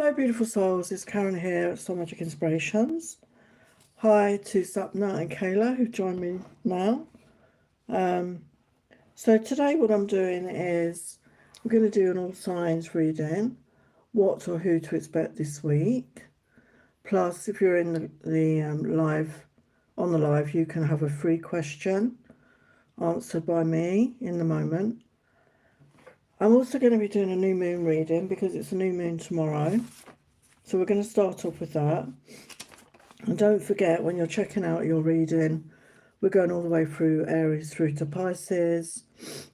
Hello, beautiful souls. It's Karen here at Soul Magic Inspirations. Hi to Sapna and Kayla who've joined me now. So today what I'm doing is we're going to do an all signs reading, what or who to expect this week. Plus, if you're in the live, you can have a free question answered by me in the moment. I'm also going to be doing a new moon reading because it's a new moon tomorrow. So we're going to start off with that. And don't forget, when you're checking out your reading, we're going all the way through Aries through to Pisces.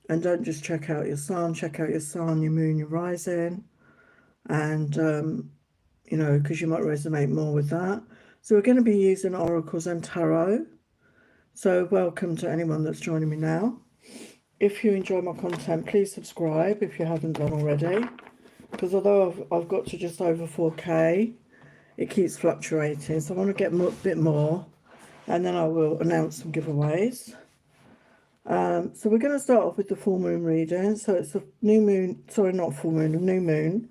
And don't just check out your sun, check out your sun, your moon, your rising. And, you know, because you might resonate more with that. So we're going to be using oracles and tarot. So welcome to anyone that's joining me now. If you enjoy my content, please subscribe if you haven't done already. Because although I've got to just over 4K, it keeps fluctuating. So I want to get a bit more, and then I will announce some giveaways. So we're going to start off with the full moon reading. So it's a new moon, sorry, not full moon, a new moon.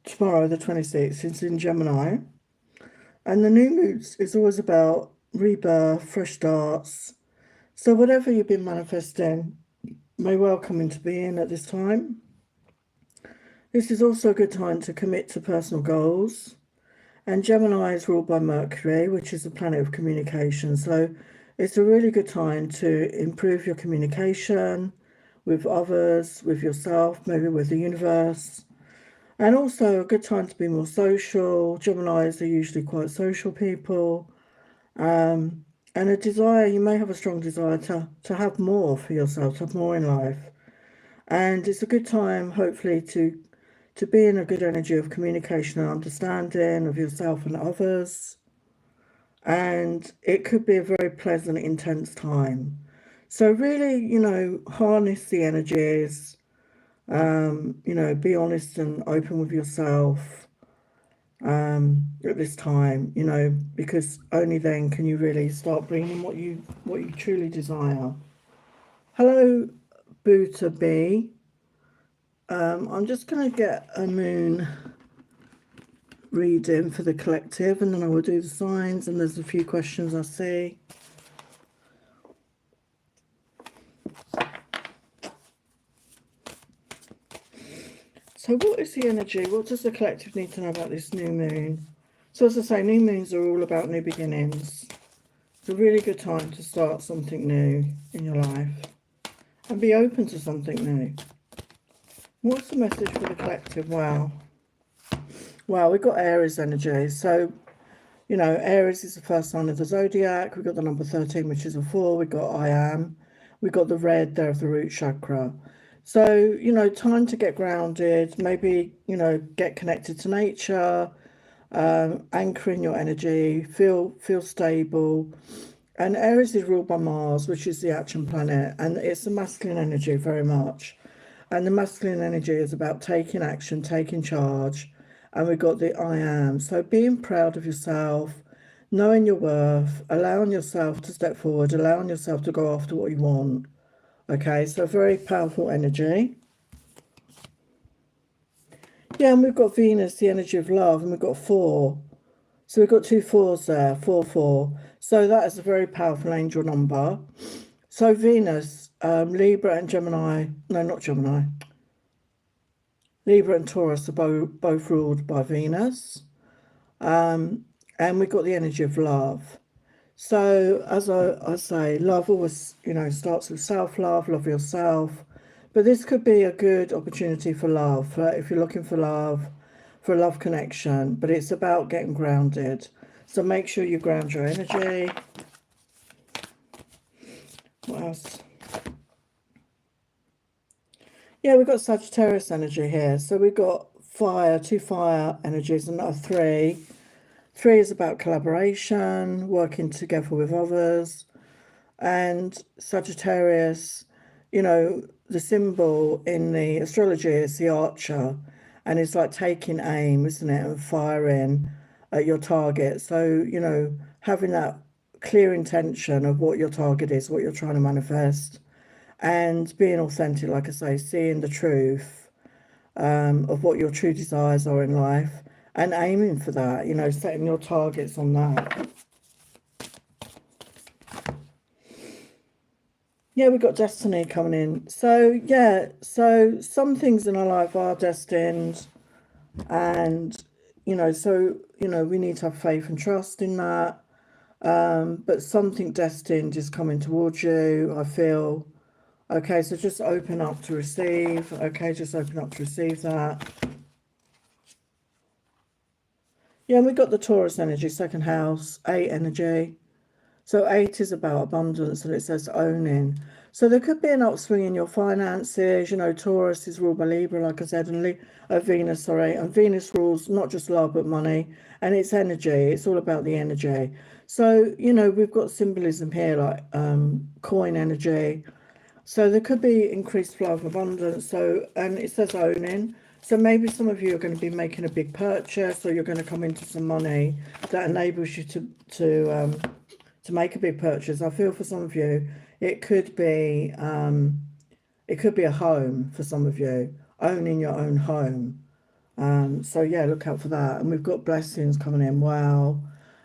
Tomorrow, the 26th, it's in Gemini. And the new moon is always about rebirth, fresh starts. So whatever you've been manifesting may well come into being at this time. This is also a good time to commit to personal goals. And Gemini is ruled by Mercury, which is the planet of communication. So it's a really good time to improve your communication with others, with yourself, maybe with the universe. And also a good time to be more social. Geminis are usually quite social people. And a desire, you may have a strong desire to have more for yourself, to have more in life. And it's a good time, hopefully, to be in a good energy of communication and understanding of yourself and others. And it could be a very pleasant, intense time. So really, you know, harness the energies, you know, be honest and open with yourself at this time, you know, because only then can you really start bringing what you truly desire. Hello, Buta B. I'm just going to get a moon reading for the collective, and then I will do the signs, and there's a few questions I see. So what is the energy? What does the collective need to know about this new moon? So as I say, new moons are all about new beginnings. It's a really good time to start something new in your life and be open to something new. What's the message for the collective? Wow, we've got Aries energy. So, you know, Aries is the first sign of the zodiac. We've got the number 13, which is a 4. We've got I am. We've got the red there of the root chakra. So, you know, time to get grounded, maybe, you know, get connected to nature, anchor in your energy, feel stable. And Aries is ruled by Mars, which is the action planet, and it's the masculine energy very much. And the masculine energy is about taking action, taking charge. And we've got the I am. So being proud of yourself, knowing your worth, allowing yourself to step forward, allowing yourself to go after what you want. Okay, so very powerful energy. Yeah, and we've got Venus, the energy of love, and we've got 4. So we've got 2 4s there, 4 4. So that is a very powerful angel number. So Venus, Libra and Gemini, no, not Gemini. Libra and Taurus are both ruled by Venus. And we've got the energy of love. So as I say, love always, you know, starts with self-love, love yourself. But this could be a good opportunity for love, if you're looking for love, for a love connection. But it's about getting grounded. So make sure you ground your energy. What else? Yeah, we've got Sagittarius energy here. So we've got fire, 2 fire energies, and a 3. 3 is about collaboration, working together with others. And Sagittarius, you know, the symbol in the astrology is the archer. And it's like taking aim, isn't it? And firing at your target. So, you know, having that clear intention of what your target is, what you're trying to manifest. And being authentic, like I say, seeing the truth. of what your true desires are in life and aiming for that, you know, setting your targets on that. Yeah, we've got destiny coming in. So, yeah, so some things in our life are destined, and, you know, so, you know, we need to have faith and trust in that. But something destined is coming towards you, I feel. Okay, so just open up to receive. Okay, just open up to receive that. Yeah, and we've got the Taurus energy, second house, 8 energy. So 8 is about abundance, and it says owning. So there could be an upswing in your finances. You know, Taurus is ruled by Libra, like I said, and Venus, sorry. And Venus rules not just love, but money. And it's energy. It's all about the energy. So, you know, we've got symbolism here, like coin energy. So there could be increased flow of abundance. So, and it says owning. So maybe some of you are going to be making a big purchase, or you're going to come into some money that enables you to make a big purchase. I feel for some of you, it could be a home for some of you, owning your own home. So yeah, look out for that. And we've got blessings coming in. Wow.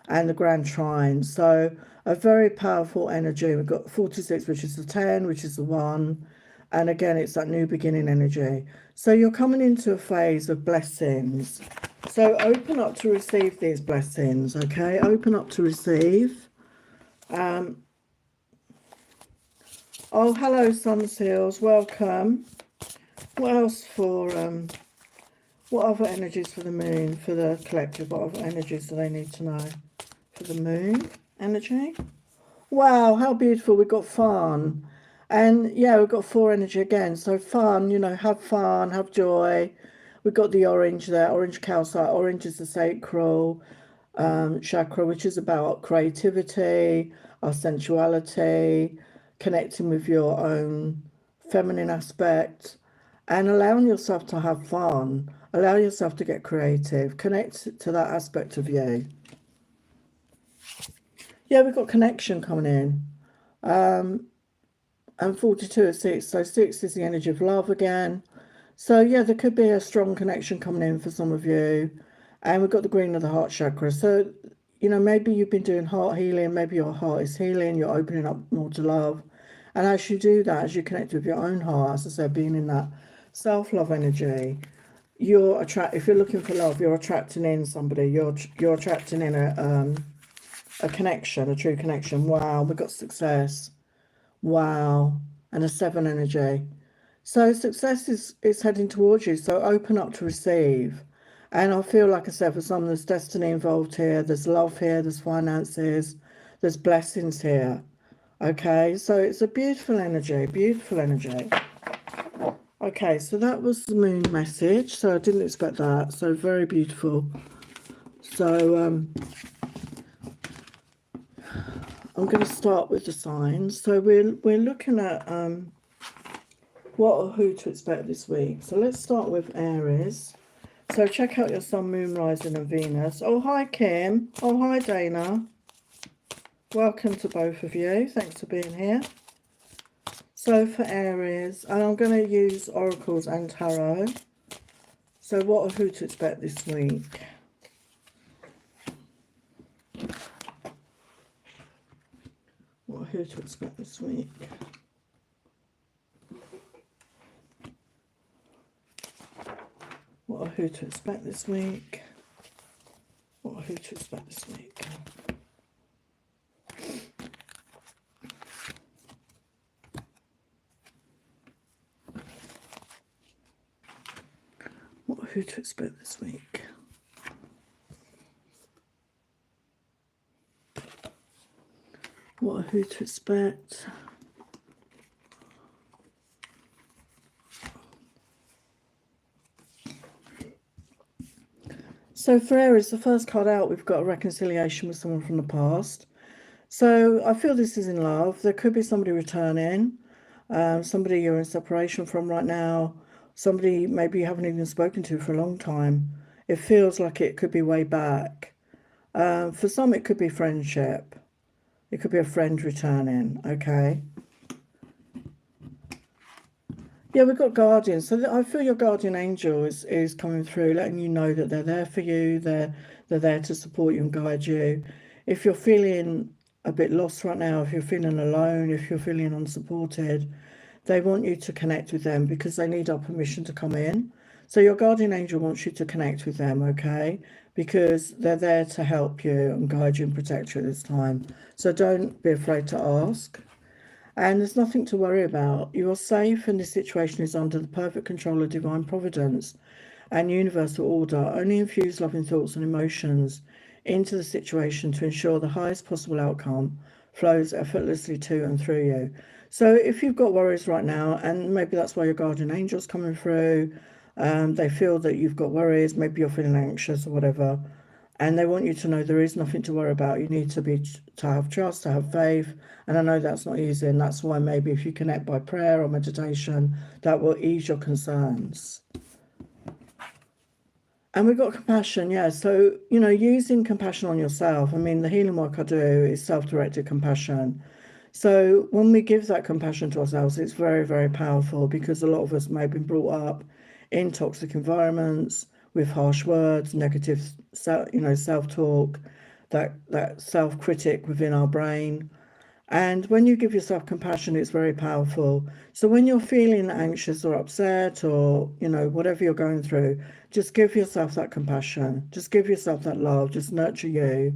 And the Grand Trine. So a very powerful energy. We've got 46, which is the 10, which is the 1. And again, it's that new beginning energy. So you're coming into a phase of blessings. So open up to receive these blessings, okay? Open up to receive. Oh, hello, Sun Seals. Welcome. What else for, what other energies for the moon, for the collective? What other energies do they need to know? For the moon energy? Wow, how beautiful. We've got fun. And yeah, we've got 4 energy again. So fun, you know, have fun, have joy. We've got the orange there, orange calcite. Orange is the sacral chakra, which is about creativity, our sensuality, connecting with your own feminine aspect, and allowing yourself to have fun, allow yourself to get creative, connect to that aspect of you. Yeah, we've got connection coming in. And 42 is 6, so 6 is the energy of love again. So yeah, there could be a strong connection coming in for some of you. And we've got the green of the heart chakra. So, you know, maybe you've been doing heart healing, maybe your heart is healing, you're opening up more to love. And as you do that, as you connect with your own heart, as I said, being in that self-love energy, if you're looking for love, you're attracting in somebody, you're attracting in a connection, a true connection. Wow, we've got success. Wow, and a 7 energy. So success is heading towards you. So open up to receive. And I feel like I said, for some, there's destiny involved here. There's love here. There's finances. There's blessings here. Okay, so it's a beautiful energy. Beautiful energy. Okay, so that was the moon message. So I didn't expect that. So very beautiful. So I'm going to start with the signs. So we're looking at what or who to expect this week. So let's start with Aries. So check out your sun, moon, rising and Venus. Oh, hi, Kim. Oh, hi, Dana. Welcome to both of you. Thanks for being here. So for Aries, and I'm going to use oracles and tarot. So what or who to expect this week? What or who to expect this week? What or who to expect this week? What or who to expect this week? What or who to expect this week? What or who to expect? So for Aries, the first card out, we've got a reconciliation with someone from the past. So I feel this is in love. There could be somebody returning, somebody you're in separation from right now, somebody maybe you haven't even spoken to for a long time. It feels like it could be way back. For some, it could be friendship. It could be a friend returning, okay? Yeah, we've got guardians. So I feel your guardian angel is coming through, letting you know that they're there for you. They're there to support you and guide you. If you're feeling a bit lost right now, if you're feeling alone, if you're feeling unsupported, they want you to connect with them because they need our permission to come in. So your guardian angel wants you to connect with them, okay? Because they're there to help you and guide you and protect you at this time. So don't be afraid to ask. And there's nothing to worry about. You are safe, and this situation is under the perfect control of divine providence and universal order. Only infuse loving thoughts and emotions into the situation to ensure the highest possible outcome flows effortlessly to and through you. So if you've got worries right now, and maybe that's why your guardian angel's coming through, they feel that you've got worries, maybe you're feeling anxious or whatever, and they want you to know there is nothing to worry about. You need to have trust, to have faith, and I know that's not easy, and that's why maybe if you connect by prayer or meditation, that will ease your concerns. And we've got compassion, yeah. So, using compassion on yourself. I mean, the healing work I do is self-directed compassion. So when we give that compassion to ourselves, it's very, very powerful because a lot of us may have been brought up in toxic environments with harsh words, negative, self-talk, that self-critic within our brain. And when you give yourself compassion, it's very powerful. So when you're feeling anxious or upset or, whatever you're going through, just give yourself that compassion. Just give yourself that love. Just nurture you.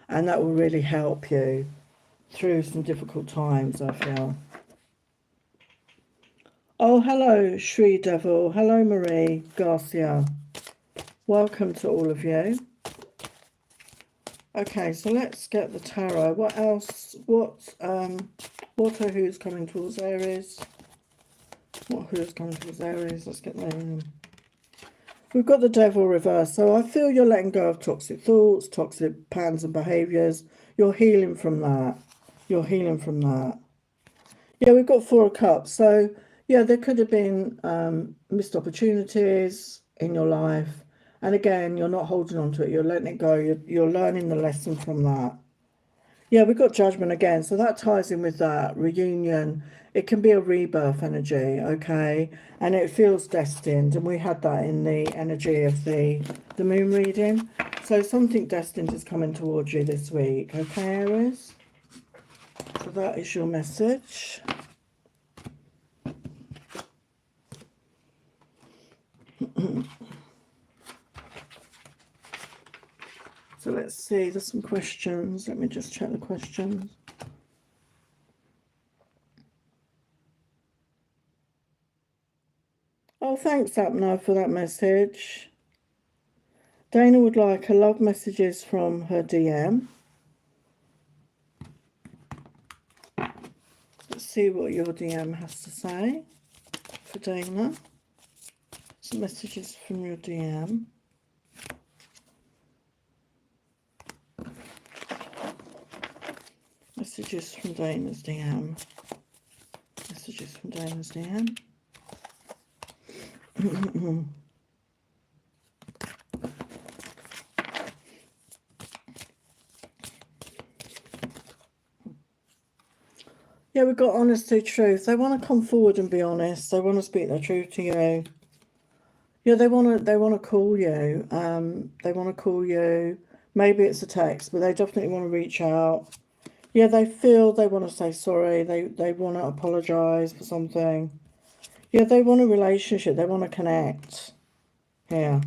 And that will really help you through some difficult times, I feel. Oh, hello, Shri Devil. Hello, Marie Garcia. Welcome to all of you. Okay, so let's get the tarot. What else? What or who's coming towards Aries? What who's coming towards Aries? Let's get them. We've got the Devil reverse. So I feel you're letting go of toxic thoughts, toxic patterns and behaviours. You're healing from that. You're healing from that. Yeah, we've got Four of Cups. So, yeah, there could have been missed opportunities in your life. And again, you're not holding on to it. You're letting it go. You're learning the lesson from that. Yeah, we've got Judgment again. So that ties in with that reunion. It can be a rebirth energy, okay? And it feels destined. And we had that in the energy of the moon reading. So something destined is coming towards you this week, okay, Aries? So that is your message. So let's see, there's some questions. Let me just check the questions. Oh, thanks, Apna, for that message. Dana would like her love messages from her DM. Let's see what your DM has to say for Dana. Some messages from your DM. Messages from Dana's DM. Messages from Dana's DM. Yeah, we've got honesty, truth. They want to come forward and be honest. They want to speak their truth to you. Yeah, they want to call you. They want to call you. Maybe it's a text, but they definitely want to reach out. Yeah, they feel they want to say sorry. They want to apologize for something. Yeah, they want a relationship. They want to connect. Yeah.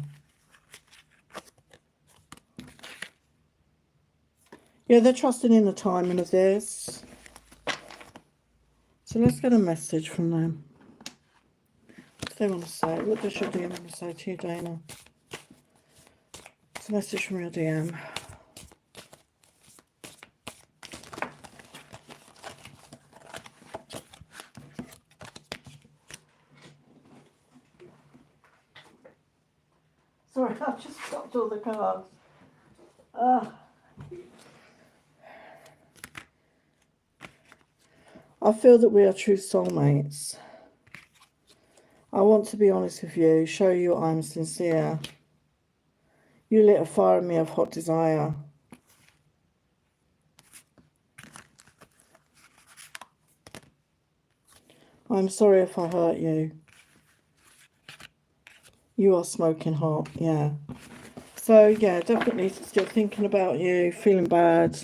Yeah, they're trusting in the timing of this. So let's get a message from them. What do they want to say? What does your DM want to say to you, Dana? It's a message from your DM. Sorry, I've just stopped all the cards. I feel that we are true soulmates. I want to be honest with you, show you I'm sincere. You lit a fire in me of hot desire. I'm sorry if I hurt you. You are smoking hot, yeah. So, yeah, definitely still thinking about you, feeling bad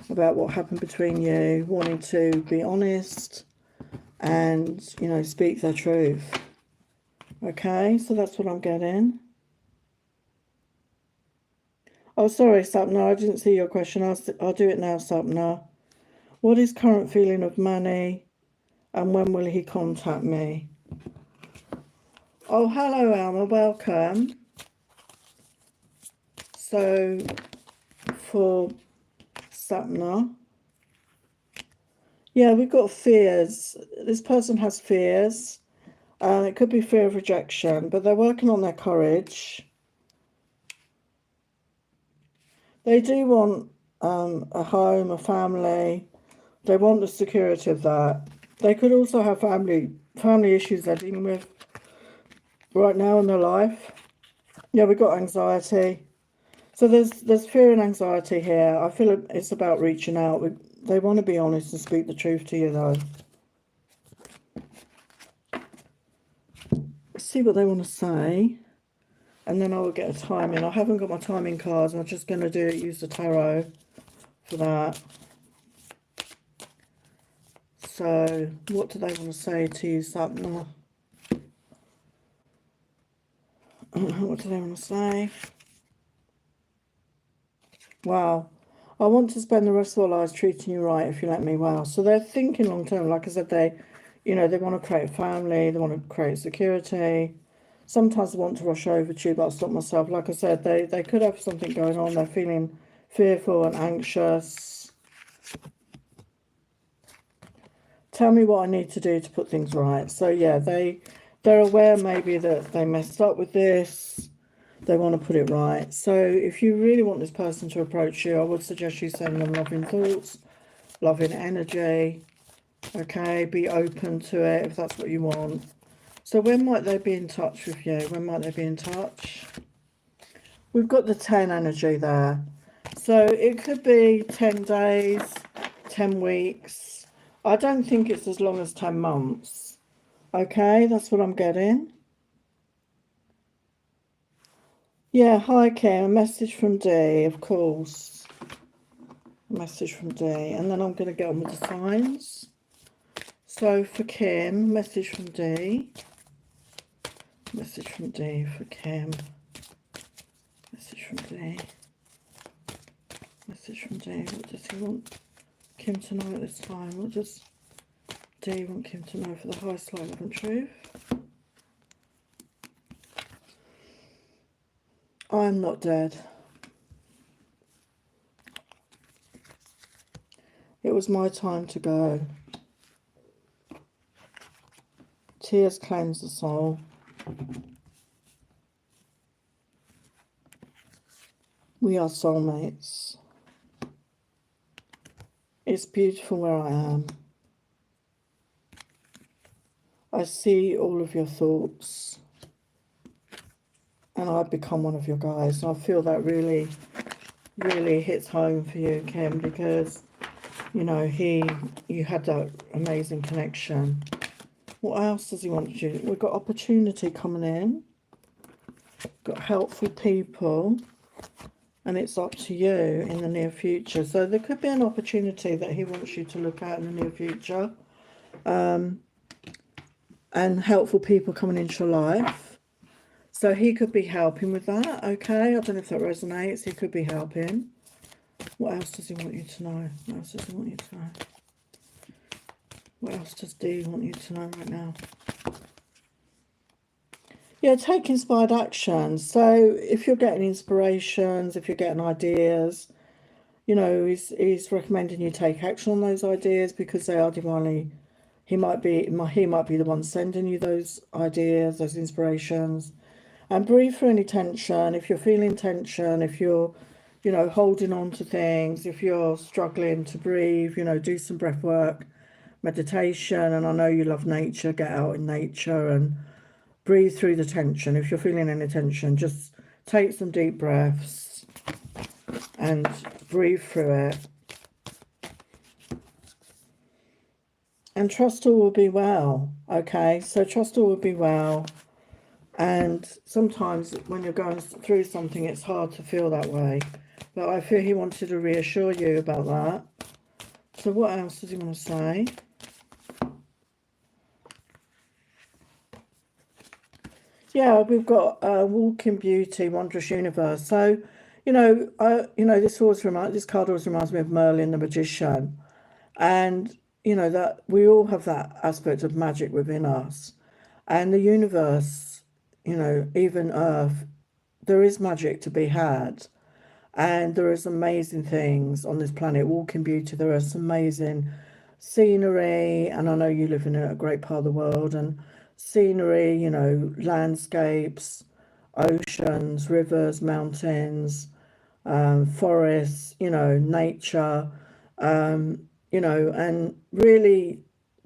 about what happened between you, wanting to be honest and, you know, speak their truth. Okay, so that's what I'm getting. Oh, sorry, Sapna, I didn't see your question. I'll do it now, Sapna. What is current feeling of Manny and when will he contact me? Oh, hello, Alma, welcome. So, for Sapna, yeah, we've got fears. This person has fears. It could be fear of rejection, but they're working on their courage. They do want a home, a family. They want the security of that. They could also have family issues they're dealing with right now in their life. Yeah, we've got anxiety. So there's fear and anxiety here. I feel it's about reaching out. They want to be honest and speak the truth to you, though. Let's see what they want to say. And then I will get a timing. I haven't got my timing cards. I'm just going to use the tarot for that. So, what do they want to say to you, Sapna? What do they want to say? Wow. I want to spend the rest of our lives treating you right if you let me. Wow. So they're thinking long term. Like I said, they want to create a family. They want to create security. Sometimes they want to rush over to you, but I'll stop myself. Like I said, they could have something going on. They're feeling fearful and anxious. Tell me what I need to do to put things right. So yeah, they're aware maybe that they messed up with this. They want to put it right. So if you really want this person to approach you, I would suggest you send them loving thoughts, loving energy. Okay, be open to it if that's what you want. So when might they be in touch with you? When might they be in touch? We've got the 10 energy there. So it could be 10 days, 10 weeks. I don't think it's as long as 10 months. Okay, that's what I'm getting. Yeah, hi Kim, a message from D, of course. A message from D. And then I'm going to get on with the signs. So for Kim, message from D. Message from D for Kim. Message from D. Message from D. What does he want Kim to know at this time? What does D want Kim to know for the highest light, love and truth? I'm not dead. It was my time to go. Tears cleanse the soul. We are soulmates. It's beautiful where I am. I see all of your thoughts. And I've become one of your guys. And I feel that really, really hits home for you, Kim, because, you know, you had that amazing connection. What else does he want to do? We've got opportunity coming in. Got helpful people. And it's up to you in the near future. So there could be an opportunity that he wants you to look at in the near future. And helpful people coming into your life. So he could be helping with that, okay? I don't know if that resonates. He could be helping. What else does he want you to know? What else does he want you to know? What else does D want you to know right now? Yeah, take inspired action. So if you're getting inspirations, if you're getting ideas, you know, he's recommending you take action on those ideas because they are divinely. He might be the one sending you those ideas, those inspirations. And breathe for any tension. If you're feeling tension, if you're, you know, holding on to things, if you're struggling to breathe, you know, do some breath work, meditation. And I know you love nature, get out in nature and breathe through the tension. If you're feeling any tension, just take some deep breaths and breathe through it. And trust all will be well. Okay, so trust all will be well. And sometimes when you're going through something, it's hard to feel that way. But I feel he wanted to reassure you about that. So what else does he want to say? Yeah, we've got Walk in Beauty, Wondrous Universe. So, this card always reminds me of Merlin the Magician. And, that we all have that aspect of magic within us. And the universe, even Earth, there is magic to be had. And there is amazing things on this planet. Walk in Beauty, there is amazing scenery. And I know you live in a great part of the world. And scenery, landscapes, oceans, rivers, mountains, forests, nature, and really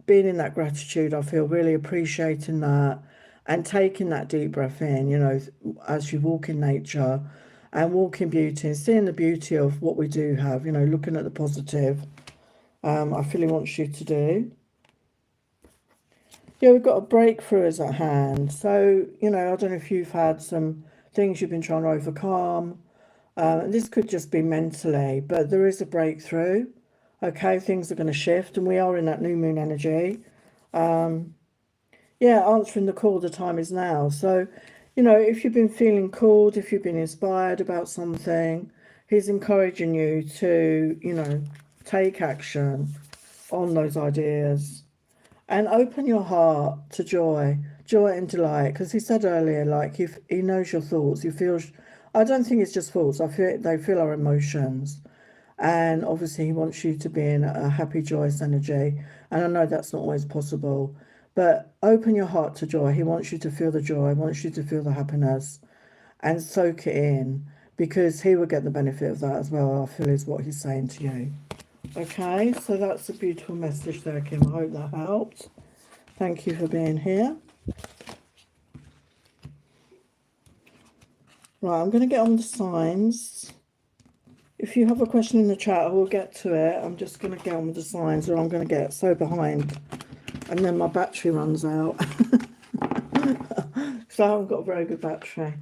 being in that gratitude, I feel really appreciating that and taking that deep breath in, as you walk in nature and walk in beauty and seeing the beauty of what we do have, looking at the positive. I feel he wants you to do. Yeah, we've got a breakthrough is at hand. So, I don't know if you've had some things you've been trying to overcome. This could just be mentally, but there is a breakthrough. Okay, things are going to shift, and we are in that new moon energy. Yeah, answering the call, the time is now. So, if you've been feeling called, if you've been inspired about something, he's encouraging you to, take action on those ideas and open your heart to joy and delight. Because he said earlier, like, he knows your thoughts, he feels. I don't think it's just thoughts. I feel they feel our emotions. And obviously he wants you to be in a happy, joyous energy. And I know that's not always possible, but open your heart to joy. He wants you to feel the joy, wants you to feel the happiness and soak it in, because he will get the benefit of that as well, I feel, is what he's saying to you. Okay, so that's a beautiful message there, Kim. I hope that helped. Thank you for being here. Right, I'm going to get on the signs. If you have a question in the chat, I will get to it. I'm just going to get on with the signs, or I'm going to get so behind and then my battery runs out. So I haven't got a very good battery.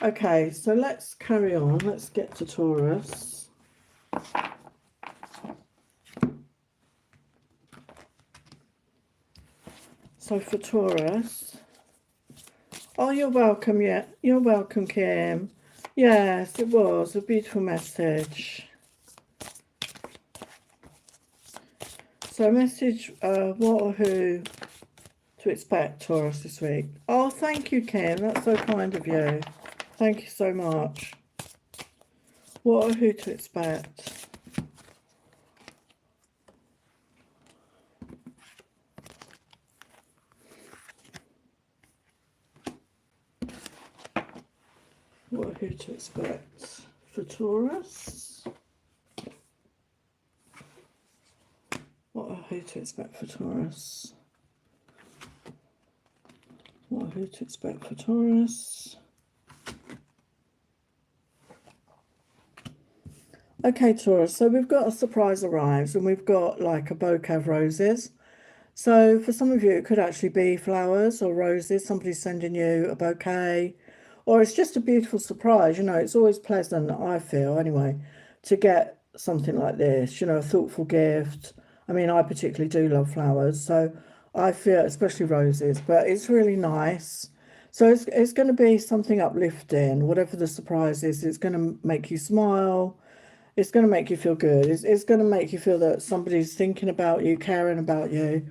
Okay, so let's carry on. Let's get to Taurus. So for Taurus, oh, you're welcome. Yeah, you're welcome, Kim. Yes, it was a beautiful message. So message, what or who to expect, Taurus, this week. Oh, thank you, Kim. That's so kind of you. Thank you so much. What or who to expect? What or who to expect for Taurus? What or who to expect for Taurus? What or who to expect for Taurus? Okay, Taurus, so we've got a surprise arrives, and we've got like a bouquet of roses. So for some of you, it could actually be flowers or roses. Somebody's sending you a bouquet, or it's just a beautiful surprise. It's always pleasant, I feel anyway, to get something like this, a thoughtful gift. I mean, I particularly do love flowers, so I feel, especially roses, but it's really nice. So it's going to be something uplifting. Whatever the surprise is, it's going to make you smile. It's going to make you feel good. It's going to make you feel that somebody's thinking about you, caring about you,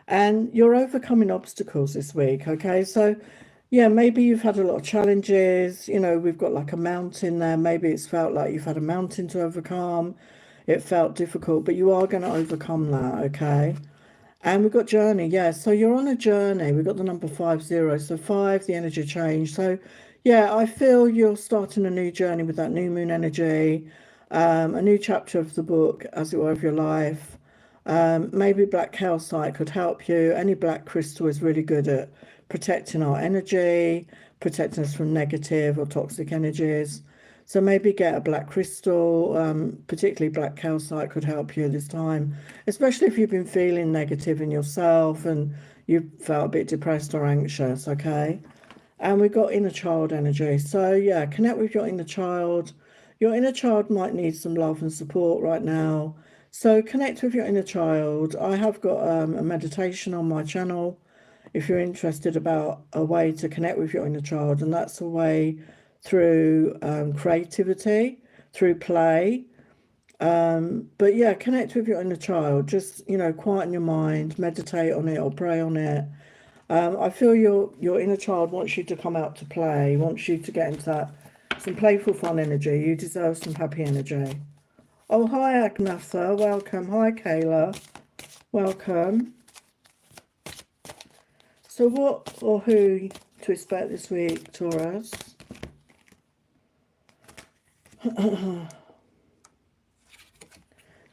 and you're overcoming obstacles this week. Okay, so yeah, maybe you've had a lot of challenges. We've got like a mountain there. Maybe it's felt like you've had a mountain to overcome. It felt difficult, but you are going to overcome that. Okay. And we've got journey, yeah. So you're on a journey. We've got the number 50. So 5, the energy change. So yeah, I feel you're starting a new journey with that new moon energy, a new chapter of the book, as it were, of your life. Maybe black calcite could help you. Any black crystal is really good at protecting our energy, protecting us from negative or toxic energies. So maybe get a black crystal, particularly black calcite could help you this time, especially if you've been feeling negative in yourself and you felt a bit depressed or anxious, okay? And we've got inner child energy. So yeah, connect with your inner child. Your inner child might need some love and support right now. So connect with your inner child. I have got a meditation on my channel if you're interested about a way to connect with your inner child. And that's a way through creativity, through play. But yeah, connect with your inner child. Just, you know, quieten your mind, meditate on it or pray on it. I feel your inner child wants you to come out to play, wants you to get into that some playful fun energy. You deserve some happy energy. Oh, hi Agnatha, welcome. Hi Kayla, welcome. So what or who to expect this week, Taurus?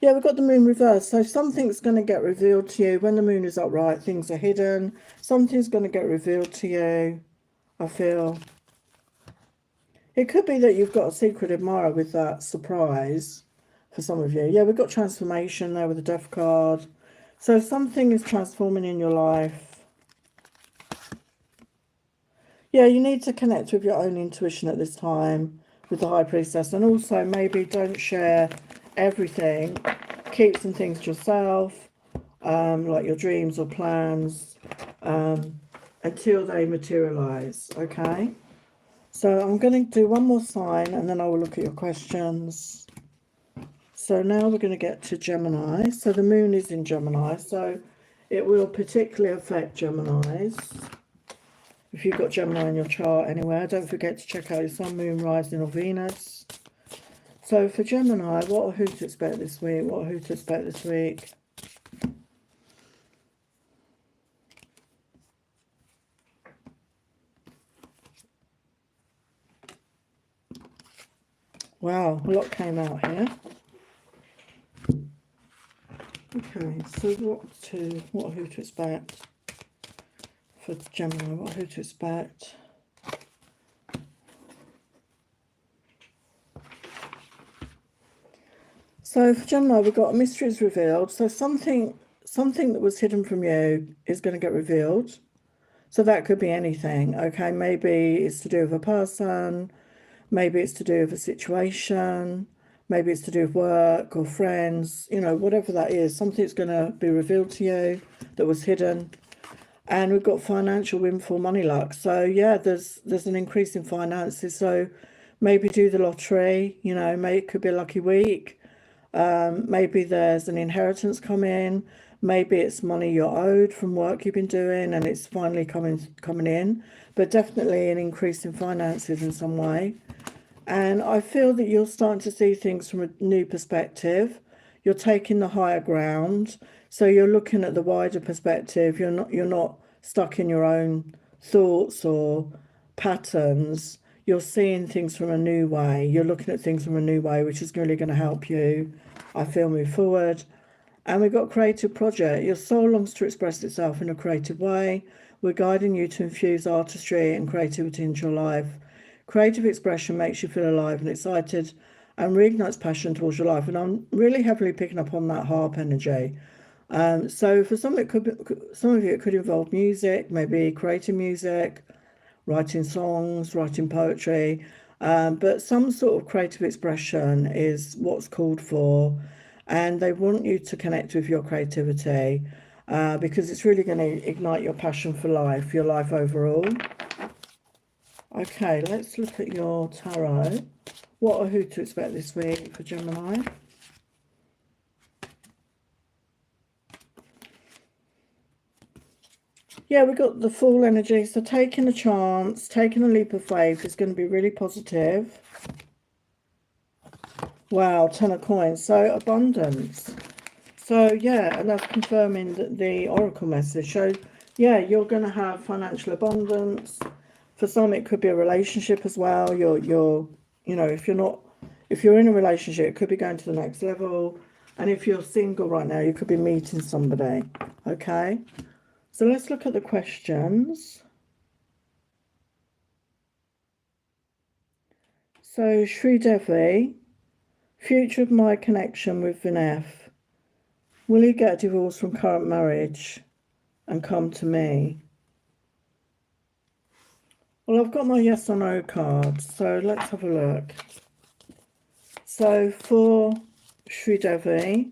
Yeah, we've got the moon reversed. So something's going to get revealed to you. When the moon is upright, things are hidden. Something's going to get revealed to you, I feel. It could be that you've got a secret admirer with that surprise for some of you. Yeah, we've got transformation there with the Death card. So something is transforming in your life. Yeah, you need to connect with your own intuition at this time with the High Priestess. And also maybe don't share everything. Keep some things to yourself, like your dreams or plans, until they materialize, okay? So I'm going to do one more sign and then I will look at your questions. So now we're going to get to Gemini. So the moon is in Gemini, so it will particularly affect Geminis. If you've got Gemini in your chart anywhere, don't forget to check out your Sun, Moon, Rising or Venus. So for Gemini, what or who to expect this week? What or who to expect this week? Wow, a lot came out here. Okay, so what or who to expect for Gemini? What or who to expect? So for Gemini, we've got mysteries revealed. So something that was hidden from you is going to get revealed. So that could be anything. Okay, maybe it's to do with a person, maybe it's to do with a situation, maybe it's to do with work or friends, you know, whatever that is, something's going to be revealed to you that was hidden. And we've got financial windfall, money luck. So yeah, there's an increase in finances. So maybe do the lottery, you know, maybe it could be a lucky week. Maybe there's an inheritance coming. Maybe it's money you're owed from work you've been doing and it's finally coming in. But definitely an increase in finances in some way. And I feel that you're starting to see things from a new perspective. You're taking the higher ground. So you're looking at the wider perspective. You're not stuck in your own thoughts or patterns. You're seeing things from a new way. You're looking at things from a new way, which is really going to help you, I feel, move forward. And we've got creative project. Your soul longs to express itself in a creative way. We're guiding you to infuse artistry and creativity into your life. Creative expression makes you feel alive and excited and reignites passion towards your life. And I'm really heavily picking up on that harp energy. So for some, some of you, it could involve music, maybe creating music, writing songs, writing poetry. But some sort of creative expression is what's called for. And they want you to connect with your creativity because it's really going to ignite your passion for life, your life overall. Okay, let's look at your tarot. What or who to expect this week for Gemini? Yeah, we've got the Fool energy. So taking a chance, taking a leap of faith is going to be really positive. Wow, 10 of coins. So abundance. So yeah, and that's confirming the oracle message. So yeah, you're going to have financial abundance. For some, it could be a relationship as well. You're you know, if you're in a relationship, it could be going to the next level. And if you're single right now, you could be meeting somebody. Okay. So let's look at the questions. So Sri Devi, future of my connection with Vinef. Will he get a divorce from current marriage and come to me? Well, I've got my yes or no cards, so let's have a look. So for Sridevi,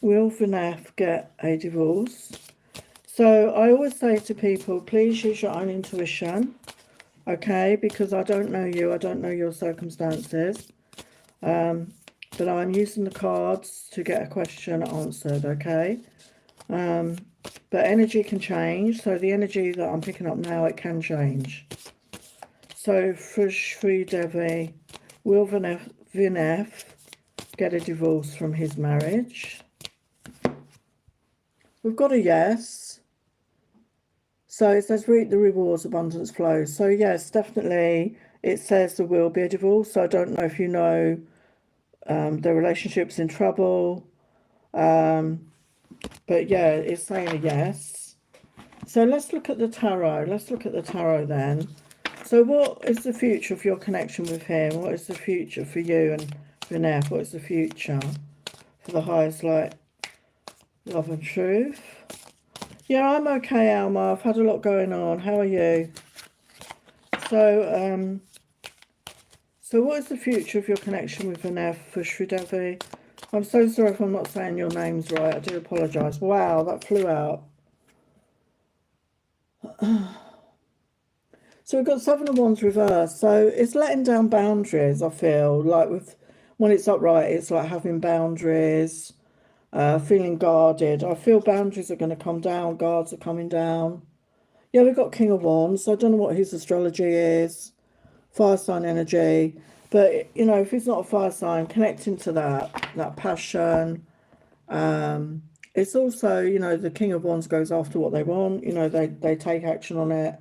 will Vinay get a divorce? So I always say to people, please use your own intuition, okay? Because I don't know you, I don't know your circumstances. But I'm using the cards to get a question answered, okay? But energy can change, so the energy that I'm picking up now, it can change. So for Sri Devi, will Vinay get a divorce from his marriage? We've got a yes. So it says reap the rewards, abundance flows. So yes, definitely it says there will be a divorce. So I don't know if you know the relationship's in trouble. But yeah, it's saying a yes. So let's look at the tarot. Let's look at the tarot then. So what is the future of your connection with him? What is the future for you and Vinay? What is the future for the highest light, love and truth? Yeah, I'm okay, Alma. I've had a lot going on. How are you? So, so what is the future of your connection with Vinay for Sridevi? I'm so sorry if I'm not saying your names right. I do apologise. Wow, that flew out. So we've got Seven of Wands reversed. So it's letting down boundaries, I feel. Like when it's upright, it's like having boundaries, feeling guarded. I feel boundaries are going to come down, guards are coming down. Yeah, we've got King of Wands. So I don't know what his astrology is. Fire sign energy. But, you know, if he's not a fire sign, connecting to that passion. It's also, you know, the King of Wands goes after what they want. You know, they take action on it.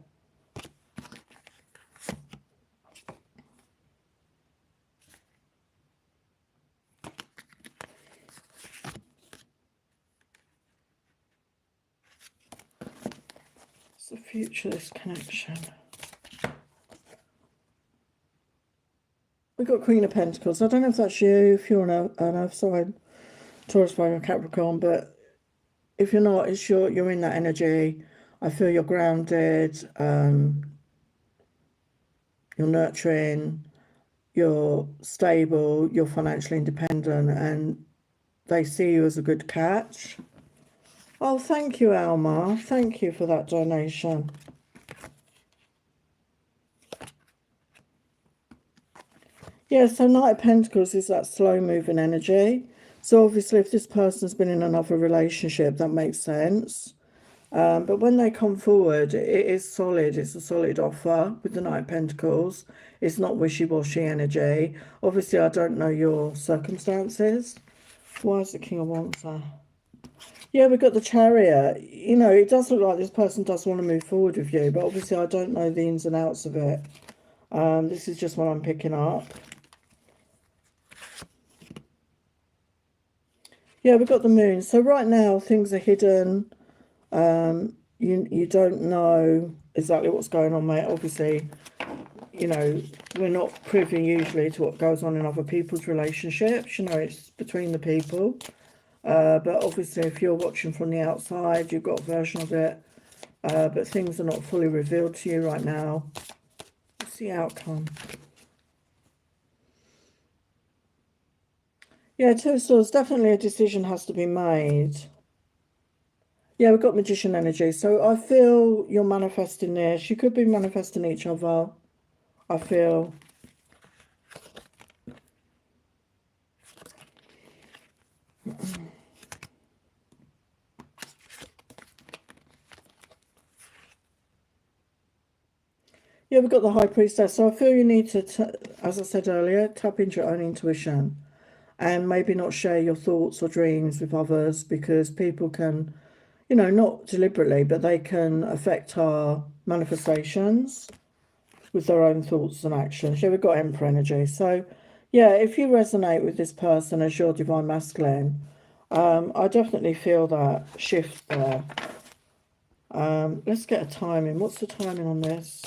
What's the future of this connection? We've got Queen of Pentacles. I don't know if that's you, if you're an earth sign, Taurus, Virgo, Capricorn, but if you're not, it's you're in that energy. I feel you're grounded, you're nurturing, you're stable, you're financially independent, and they see you as a good catch. Oh, thank you, Alma. Thank you for that donation. Yeah, so Knight of Pentacles is that slow-moving energy. So obviously, if this person's been in another relationship, that makes sense. But when they come forward, it is solid. It's a solid offer with the Knight of Pentacles. It's not wishy-washy energy. Obviously, I don't know your circumstances. Why is the King of Wands there? Yeah, we've got the Chariot. You know, it does look like this person does want to move forward with you, but obviously I don't know the ins and outs of it. This is just what I'm picking up. Yeah, we've got the Moon. So right now, things are hidden. You don't know exactly what's going on, mate. Obviously, you know, we're not privy usually to what goes on in other people's relationships. You know, it's between the people. But obviously, if you're watching from the outside, you've got a version of it. But things are not fully revealed to you right now. What's the outcome? Yeah, Two of Swords, definitely a decision has to be made. Yeah, we've got Magician energy. So I feel you're manifesting this. You could be manifesting each other, I feel. Yeah, we've got the High Priestess. So I feel you need to, as I said earlier, tap into your own intuition and maybe not share your thoughts or dreams with others, because people can, you know, not deliberately, but they can affect our manifestations with their own thoughts and actions. Yeah, we've got Emperor energy. So yeah, if you resonate with this person as your divine masculine, I definitely feel that shift there. Let's get a timing. What's the timing on this?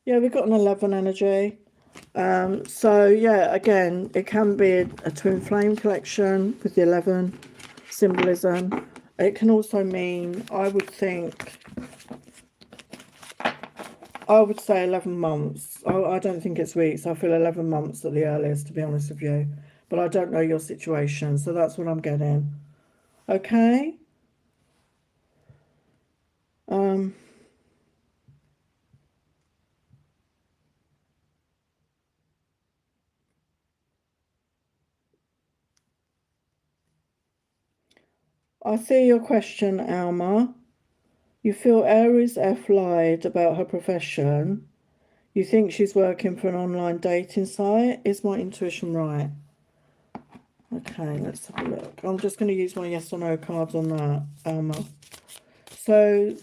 Yeah, we've got an 11 energy. So yeah, again, it can be a twin flame collection with the 11 symbolism. It can also mean, I would say 11 months. I don't think it's weeks. I feel 11 months at the earliest, to be honest with you. But I don't know your situation, so that's what I'm getting. Okay? I see your question, Alma. You feel Aries F lied about her profession. You think she's working for an online dating site. Is my intuition right? Okay, let's have a look. I'm just going to use my yes or no cards on that, Alma. So,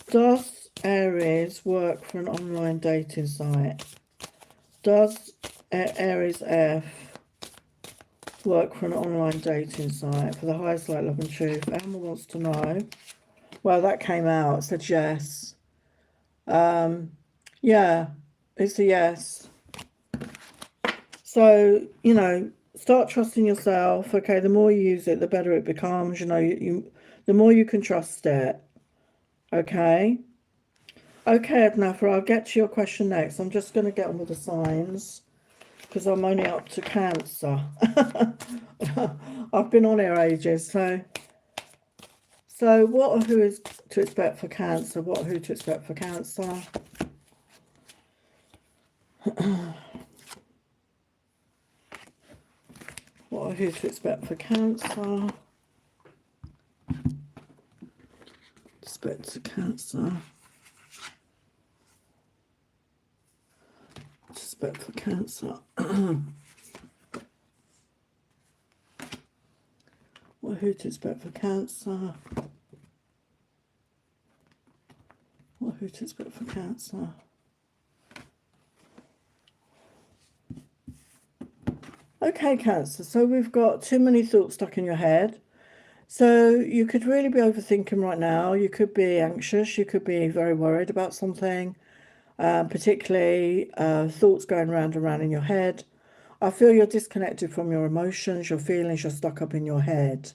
does Aries work for an online dating site? Does Aries F work for an online dating site? For the highest light, love and truth, Alma wants to know. Well, that came out. It said yes. Yeah, it's a yes. So, you know, start trusting yourself. Okay, the more you use it, the better it becomes. You know, the more you can trust it. Okay. Okay, Adnafa, I'll get to your question next. I'm just going to get on with the signs because I'm only up to Cancer. I've been on here ages, so what or who is to expect for Cancer? What or who to expect for Cancer? What or who to expect for Cancer? Expect for Cancer. Expect for Cancer. What who to expect for Cancer? What who to expect for Cancer? Okay, Cancer, so we've got too many thoughts stuck in your head. So you could really be overthinking right now. You could be anxious. You could be very worried about something, particularly thoughts going round and round in your head. I feel you're disconnected from your emotions, your feelings, you're stuck up in your head.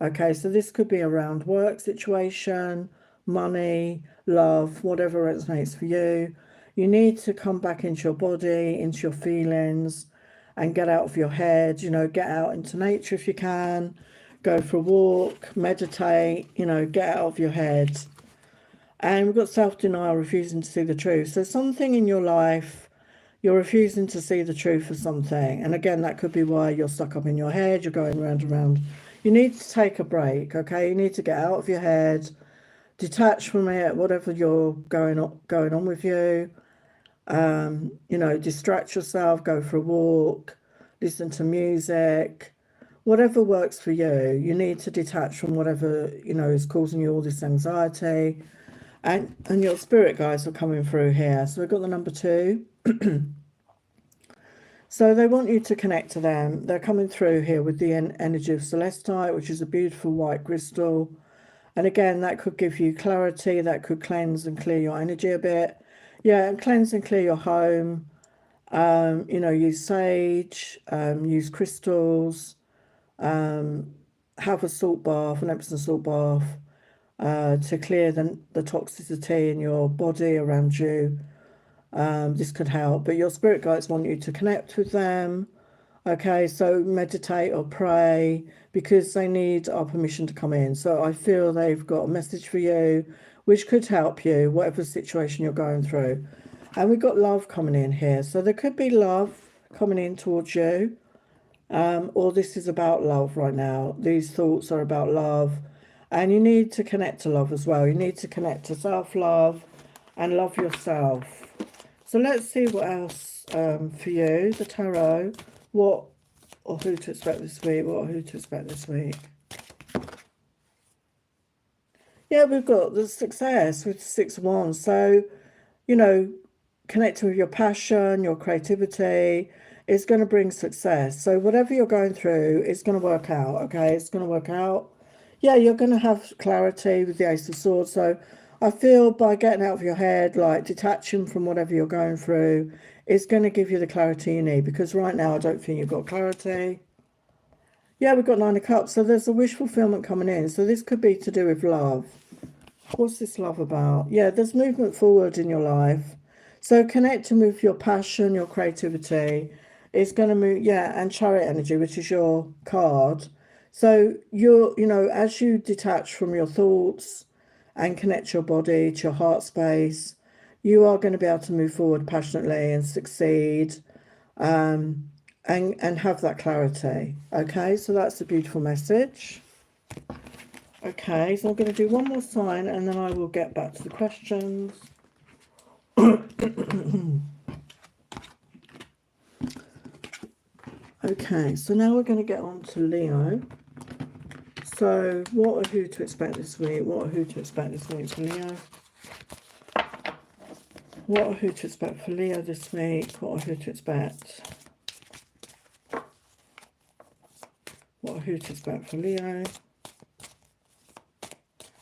Okay, so this could be around work situation, money, love, whatever resonates for you. You need to come back into your body, into your feelings, and get out of your head. You know, get out into nature if you can, go for a walk, meditate, you know, get out of your head. And we've got self-denial, refusing to see the truth. So something in your life, you're refusing to see the truth of something. And again, that could be why you're stuck up in your head, you're going round and round. You need to take a break, okay? You need to get out of your head, detach from it, whatever you're going on with you. You know, distract yourself, go for a walk, listen to music, whatever works for you. You need to detach from whatever, you know, is causing you all this anxiety. And your spirit guides are coming through here. So we've got the number 2. So they want you to connect to them. They're coming through here with the energy of celestite, which is a beautiful white crystal. And again, that could give you clarity. That could cleanse and clear your energy a bit. Yeah, and cleanse and clear your home. You know, use sage, use crystals, have a salt bath, an Epsom salt bath, to clear the toxicity in your body around you. This could help, but your spirit guides want you to connect with them. Okay, so meditate or pray because they need our permission to come in. So I feel they've got a message for you, which could help you, whatever situation you're going through. And we've got love coming in here. So there could be love coming in towards you, or this is about love right now. These thoughts are about love. And you need to connect to love as well. You need to connect to self-love and love yourself. So let's see what else for you, the tarot. What or who to expect this week? What or who to expect this week? Yeah, we've got the success with 6 of Wands. So, you know, connecting with your passion, your creativity is going to bring success. So whatever you're going through, it's going to work out, okay? It's going to work out. Yeah, you're going to have clarity with the Ace of Swords. So I feel by getting out of your head, like detaching from whatever you're going through, is going to give you the clarity you need, because right now I don't think you've got clarity. Yeah, we've got 9 of Cups, so there's a wish fulfillment coming in. So this could be to do with love. What's this love about? Yeah, there's movement forward in your life. So connecting with your passion, your creativity is going to move, yeah, and Chariot energy, which is your card. So you know, as you detach from your thoughts and connect your body to your heart space, you are going to be able to move forward passionately and succeed, and have that clarity. Okay, so that's a beautiful message. Okay, so I'm going to do one more sign and then I will get back to the questions. Okay, so now we're going to get on to Leo. So what or who to expect this week? What or who to expect this week for Leo? What or who to expect for Leo this week? What or who to expect? What or who to expect for Leo?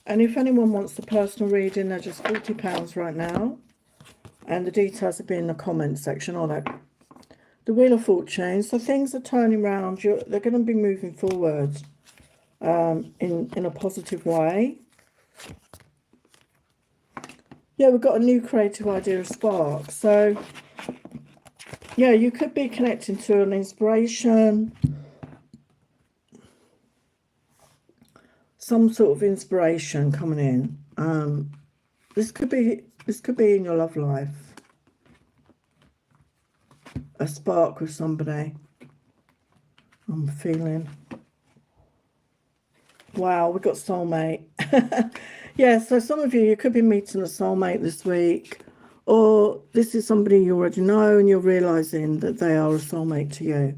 And if anyone wants the personal reading, they're just £40 right now. And the details will be in the comments section on it. The Wheel of Fortune. So things are turning around. They're going to be moving forward in a positive way. Yeah, we've got a new creative idea, a spark. So, yeah, you could be connecting to an inspiration. Some sort of inspiration coming in. This could be in your love life. A spark with somebody. I'm feeling. Wow, we've got soulmate. Yeah, so some of you could be meeting a soulmate this week, or this is somebody you already know and you're realizing that they are a soulmate to you.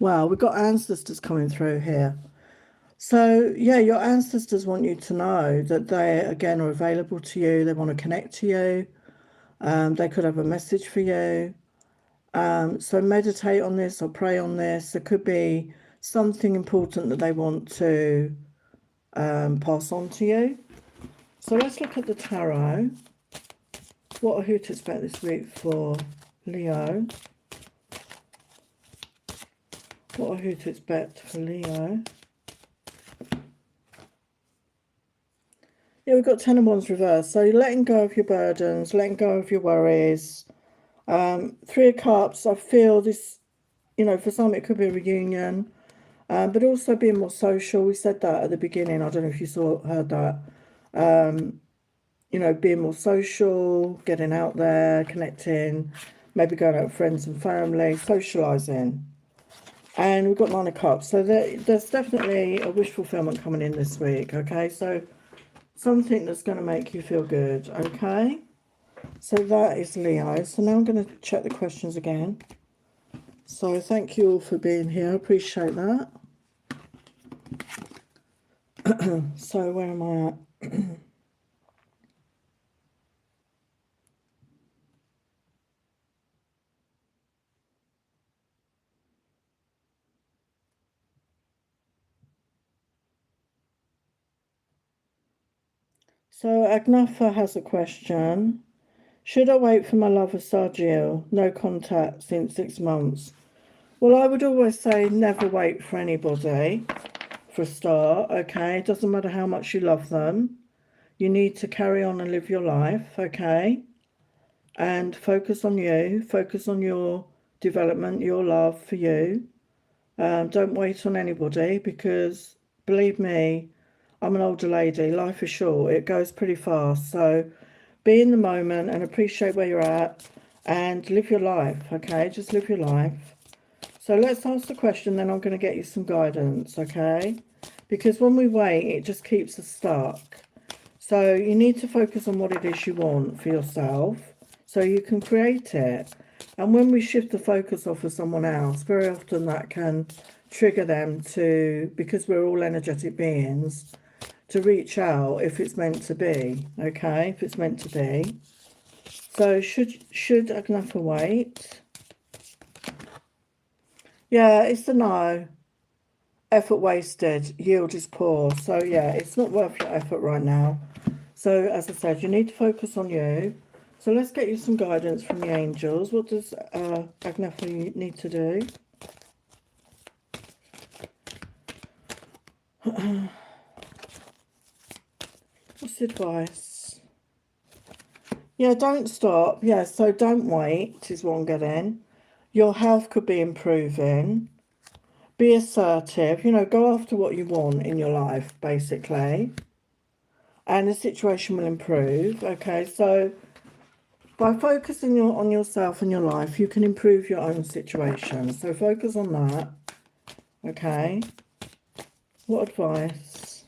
Wow, we've got ancestors coming through here. So, yeah, your ancestors want you to know that they, again, are available to you. They want to connect to you. They could have a message for you. So meditate on this or pray on this. There could be something important that they want to pass on to you. So let's look at the tarot. What or who to expect this week for Leo? What or who to expect for Leo? Yeah, we've got 10 of Wands reversed. So you're letting go of your burdens, letting go of your worries. 3 of Cups, I feel this, you know, for some it could be a reunion, but also being more social. We said that at the beginning. I don't know if you heard that. You know, being more social, getting out there, connecting, maybe going out with friends and family, socialising. And we've got 9 of Cups. So there's definitely a wish fulfillment coming in this week, okay? So something that's going to make you feel good, okay? So that is Leo. So now I'm going to check the questions again. So thank you all for being here. I appreciate that. So where am I at? So Agnafa has a question. Should I wait for my lover Sargil? No contact since 6 months. Well, I would always say never wait for anybody for a start, okay? It doesn't matter how much you love them. You need to carry on and live your life, okay? And focus on you. Focus on your development, your love for you. Don't wait on anybody, because believe me, I'm an older lady. Life is short. It goes pretty fast. So be in the moment and appreciate where you're at and live your life, okay? Just live your life. So let's ask the question, then I'm going to get you some guidance, okay? Because when we wait, it just keeps us stuck. So you need to focus on what it is you want for yourself so you can create it. And when we shift the focus off of someone else, very often that can trigger them to, because we're all energetic beings, to reach out if it's meant to be, okay? If it's meant to be. So should Agnafa wait? Yeah, it's a no. Effort wasted, yield is poor. So yeah, it's not worth your effort right now. So as I said, you need to focus on you. So let's get you some guidance from the angels. What does Agnetha need to do? What's the advice? Yeah, don't stop. Yeah, so don't wait is what I'm getting. Your health could be improving. Be assertive. You know, go after what you want in your life, basically. And the situation will improve. Okay, so by focusing on yourself and your life, you can improve your own situation. So focus on that. Okay. What advice?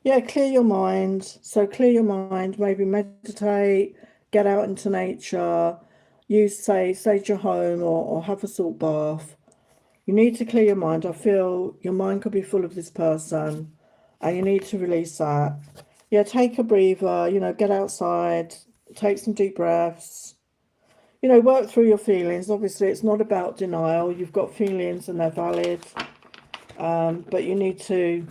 Yeah, clear your mind. So clear your mind. Maybe meditate. Get out into nature. Use sage your home or have a salt bath. You need to clear your mind. I feel your mind could be full of this person and you need to release that. Yeah, take a breather, you know, get outside, take some deep breaths. You know, work through your feelings. Obviously, it's not about denial. You've got feelings and they're valid. But you need to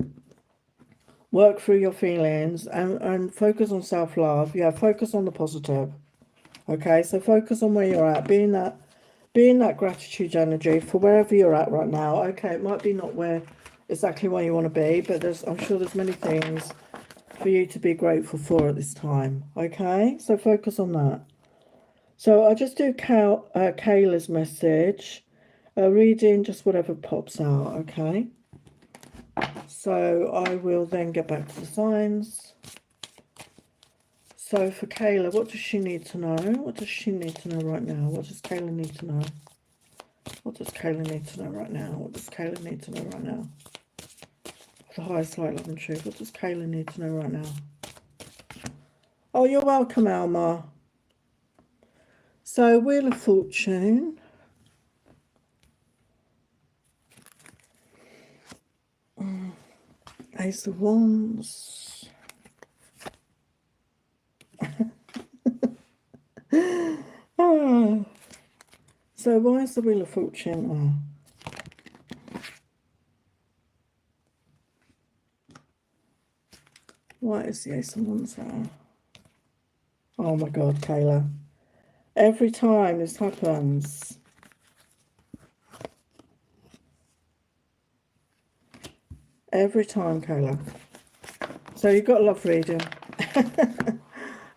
work through your feelings and focus on self-love. Yeah, focus on the positive. Okay, so focus on where you're at. Be in that gratitude energy for wherever you're at right now. Okay, it might be not exactly where you want to be, but I'm sure there's many things for you to be grateful for at this time. Okay, so focus on that. So I'll just do Kayla's message, reading just whatever pops out. Okay, so I will then get back to the signs. So for Kayla, what does she need to know? What does she need to know right now? What does Kayla need to know? What does Kayla need to know right now? What does Kayla need to know right now? The highest light, love and truth. What does Kayla need to know right now? Oh, you're welcome, Alma. So, Wheel of Fortune. Ace of Wands. So, why is the Wheel of Fortune? Why is the Ace of Wands there? Oh my God, Kayla. Every time this happens, every time, Kayla. So you've got a love reading.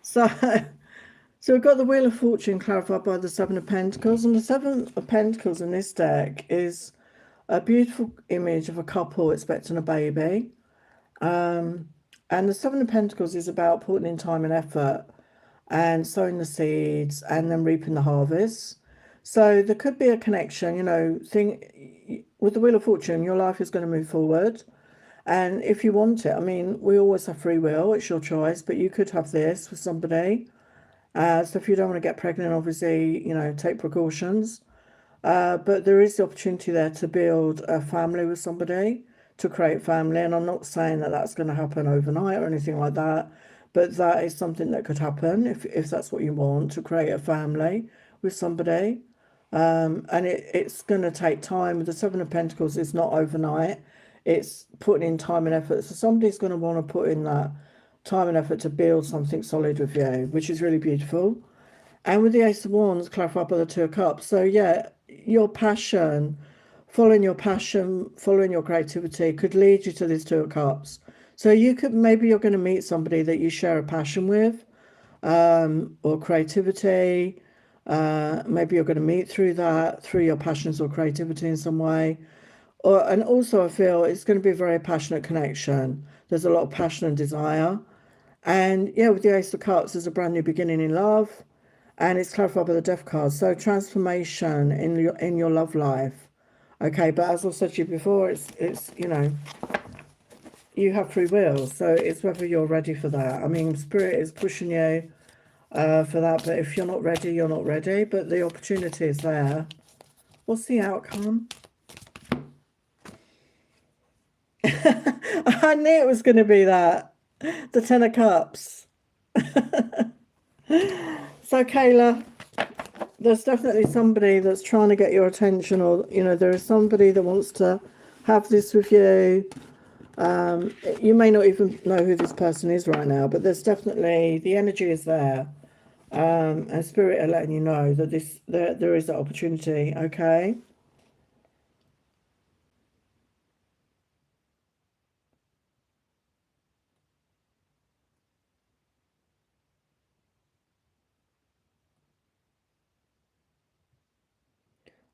So we've got the Wheel of Fortune clarified by the Seven of Pentacles, and the Seven of Pentacles in this deck is a beautiful image of a couple expecting a baby. And the Seven of Pentacles is about putting in time and effort and sowing the seeds and then reaping the harvest. So there could be a connection, you know, with the Wheel of Fortune, your life is going to move forward. And if you want it, I mean, we always have free will, it's your choice, but you could have this with somebody. So if you don't want to get pregnant, obviously, you know, take precautions. But there is the opportunity there to build a family with somebody, to create family. And I'm not saying that that's going to happen overnight or anything like that, but that is something that could happen if that's what you want, to create a family with somebody. And it's going to take time. With the Seven of Pentacles, it's not overnight. It's putting in time and effort. So somebody's going to want to put in that time and effort to build something solid with you, which is really beautiful. And with the Ace of Wands clarified by the Two of Cups. So yeah, your passion, following your creativity could lead you to this Two of Cups. So maybe you're going to meet somebody that you share a passion with, or creativity. Maybe you're going to meet through your passions or creativity in some way. And also I feel it's going to be a very passionate connection. There's a lot of passion and desire. And yeah, with the Ace of Cups, there's a brand new beginning in love. And it's clarified by the Death card. So transformation in your love life. Okay, but as I've said to you before, it's you know, you have free will. So it's whether you're ready for that. I mean, Spirit is pushing you for that. But if you're not ready, you're not ready. But the opportunity is there. What's the outcome? I knew it was going to be that. The Ten of Cups. So, Kayla, there's definitely somebody that's trying to get your attention, or, you know, there is somebody that wants to have this with you. You may not even know who this person is right now, but there's definitely, the energy is there. And spirit are letting you know that there is that opportunity, okay?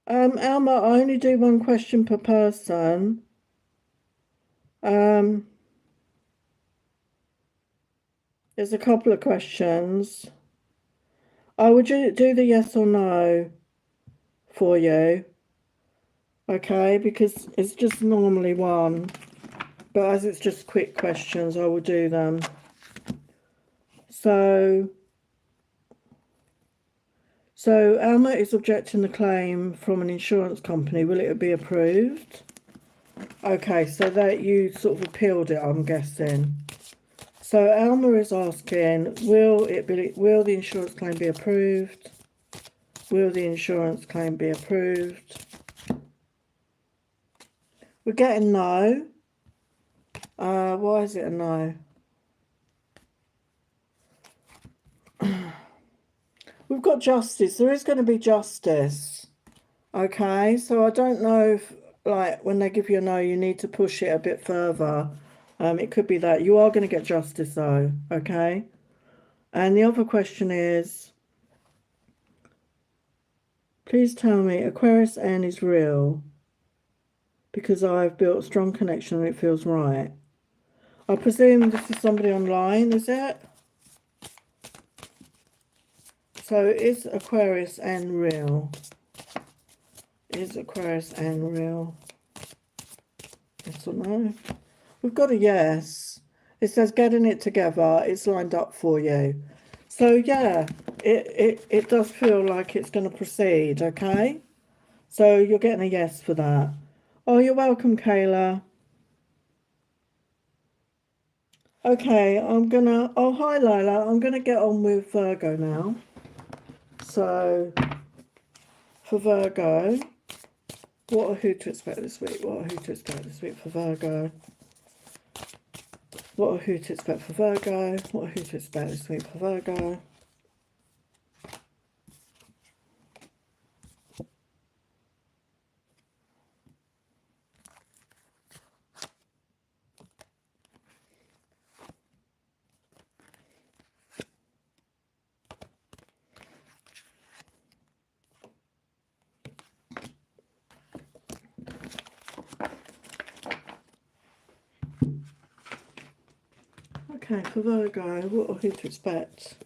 Alma, I only do one question per person. There's a couple of questions. I would do the yes or no for you, okay? Because it's just normally one, but as it's just quick questions, I will do them. So Alma is objecting the claim from an insurance company. Will it be approved? Okay, so that you sort of appealed it, I'm guessing. So Alma is asking, will the insurance claim be approved? Will the insurance claim be approved? We're getting no. Why is it a no? We've got justice. There is going to be justice. Okay, so I don't know if, like, when they give you a no, you need to push it a bit further. It could be that. You are going to get justice, though, okay? And the other question is, please tell me, Aquarius N is real because I've built a strong connection and it feels right. I presume this is somebody online, is it? So is Aquarius N real? Is Aquarius N real? Yes or no? We've got a yes. It says getting it together. It's lined up for you. So yeah, it does feel like it's going to proceed, okay? So you're getting a yes for that. Oh, you're welcome, Kayla. Okay, oh, hi, Lila. I'm going to get on with Virgo now. So, for Virgo, what or who to expect this week? What or who to expect this week for Virgo? What or who to expect for Virgo? What or who to expect this week for Virgo? Okay, for Virgo, what or who to expect?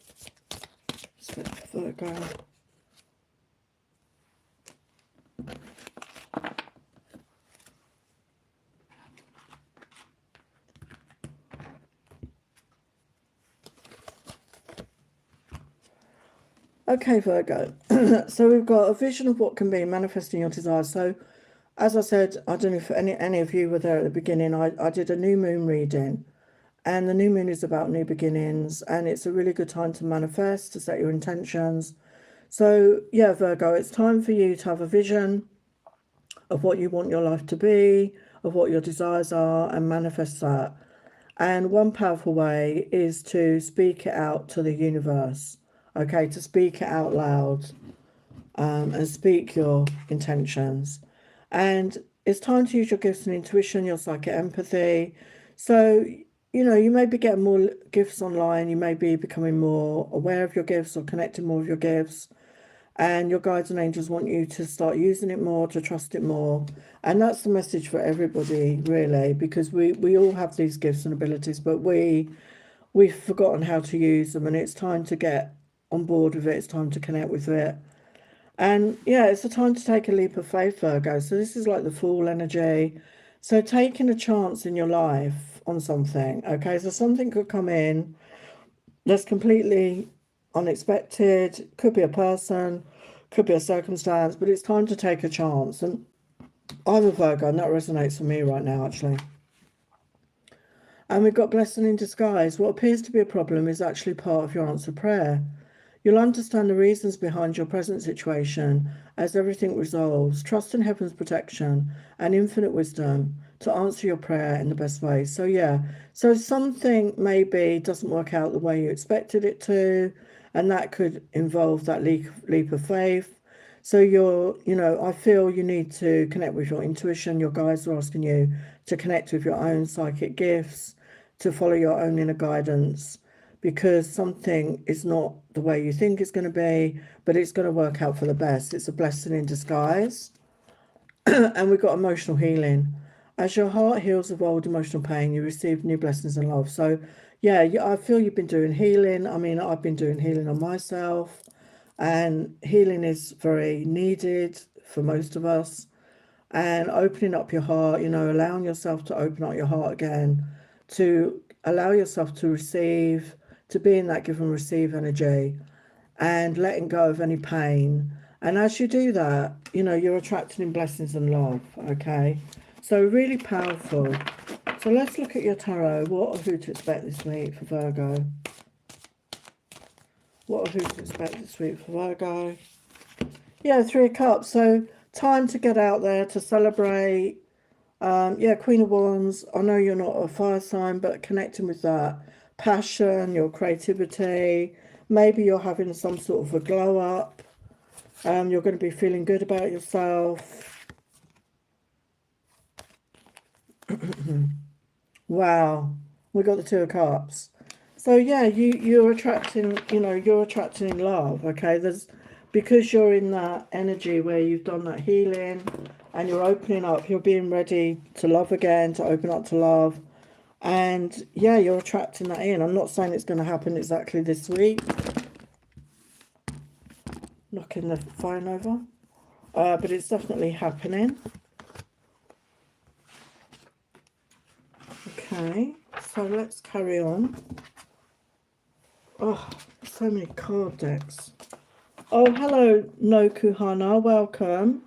Expect for Virgo. Okay, Virgo. So we've got a vision of what can be manifesting your desires. So as I said, I don't know if any of you were there at the beginning, I did a new moon reading, and the new moon is about new beginnings, and it's a really good time to manifest, to set your intentions. So yeah, Virgo, it's time for you to have a vision of what you want your life to be, of what your desires are, and manifest that. And one powerful way is to speak it out to the universe, okay, to speak it out loud, and speak your intentions. And it's time to use your gifts and intuition, your psychic empathy. So, you know, you may be getting more gifts online, you may be becoming more aware of your gifts or connecting more with your gifts. And your guides and angels want you to start using it more, to trust it more. And that's the message for everybody, really, because we all have these gifts and abilities, but we've forgotten how to use them, and it's time to get on board with it. It's time to connect with it. And yeah, it's a time to take a leap of faith, Virgo. So this is like the Fool energy. So taking a chance in your life on something, okay? So something could come in that's completely unexpected, could be a person, could be a circumstance, but it's time to take a chance. And I'm a Virgo, and that resonates for me right now, actually. And we've got blessing in disguise. What appears to be a problem is actually part of your answered prayer. You'll understand the reasons behind your present situation as everything resolves. Trust in heaven's protection and infinite wisdom to answer your prayer in the best way. So yeah, so something maybe doesn't work out the way you expected it to, and that could involve that leap of faith. So I feel you need to connect with your intuition. Your guides are asking you to connect with your own psychic gifts, to follow your own inner guidance, because something is not the way you think it's going to be, but it's going to work out for the best. It's a blessing in disguise. And we've got emotional healing. As your heart heals of old emotional pain, you receive new blessings and love. So, yeah, I feel you've been doing healing. I mean, I've been doing healing on myself, and healing is very needed for most of us. And opening up your heart, allowing yourself to open up your heart again, to allow yourself to receive, to be in that give and receive energy, and letting go of any pain. And as you do that, you're attracting in blessings and love, okay? So really powerful. So let's look at your tarot. What or who to expect this week for Virgo? What or who to expect this week for Virgo? Yeah, Three of Cups. So time to get out there to celebrate. Yeah, Queen of Wands. I know you're not a fire sign, but connecting with that passion, your creativity. Maybe you're having some sort of a glow up. You're going to be feeling good about yourself. Wow, we got the Two of Cups. So yeah, you're attracting, you're attracting love. Okay, because you're in that energy where you've done that healing, and you're opening up. You're being ready to love again, to open up to love, and yeah, you're attracting that in. I'm not saying it's going to happen exactly this week. Knocking the phone over. But it's definitely happening. Okay, so let's carry on. Oh, so many card decks. Oh, hello, No Kuhana, welcome.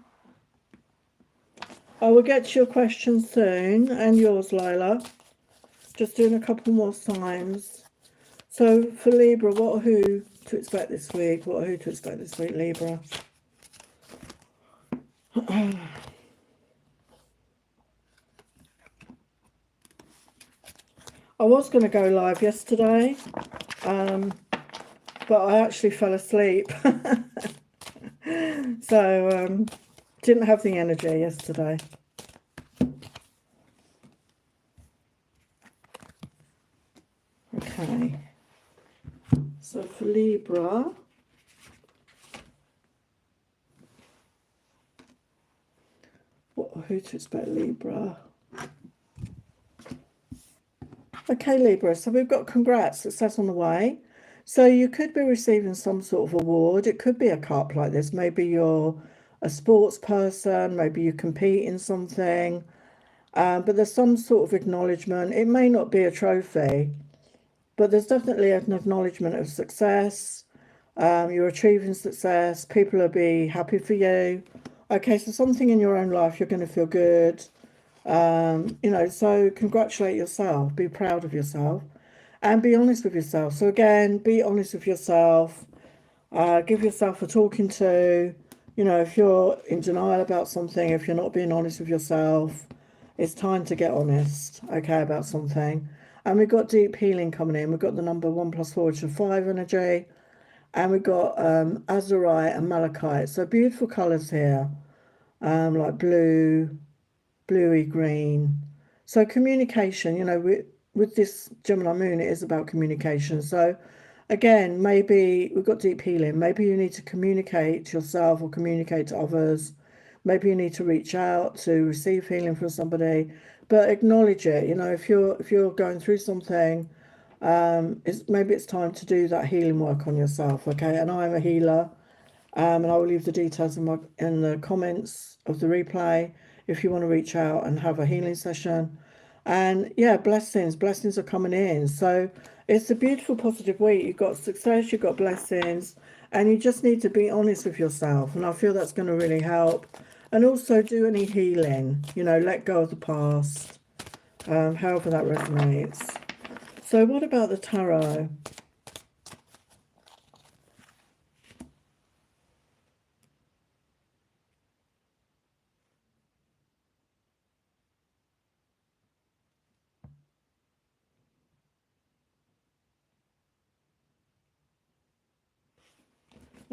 I will get to your questions soon, and yours, Lila. Just doing a couple more signs. So for Libra, what or who to expect this week? What or who to expect this week, Libra? I was going to go live yesterday, but I actually fell asleep. So, didn't have the energy yesterday. Okay. So for Libra, who to expect Libra? Okay, Libra, so we've got congrats, success on the way. So you could be receiving some sort of award. It could be a cup like this. Maybe you're a sports person, maybe you compete in something, but there's some sort of acknowledgement. It may not be a trophy, but there's definitely an acknowledgement of success. You're achieving success. People will be happy for you. Okay, so something in your own life, you're going to feel good. So congratulate yourself. Be proud of yourself. And be honest with yourself. So again, be honest with yourself. Give yourself a talking to. If you're in denial about something, if you're not being honest with yourself, it's time to get honest, okay, about something. And we've got deep healing coming in. We've got the number 1 + 4, which is 5 energy. And we've got Azurite and Malachite. So beautiful colours here, like blue, bluey green. So communication, with this Gemini moon, it is about communication. So again, maybe we've got deep healing. Maybe you need to communicate to yourself or communicate to others. Maybe you need to reach out to receive healing from somebody, but acknowledge it. If you're going through something, maybe it's time to do that healing work on yourself. Okay, and I'm a healer, and I will leave the details in the comments of the replay if you want to reach out and have a healing session. And yeah, blessings are coming in. So it's a beautiful, positive week. You've got success, you've got blessings, and you just need to be honest with yourself. And I feel that's going to really help. And also do any healing, let go of the past, however that resonates. So what about the tarot?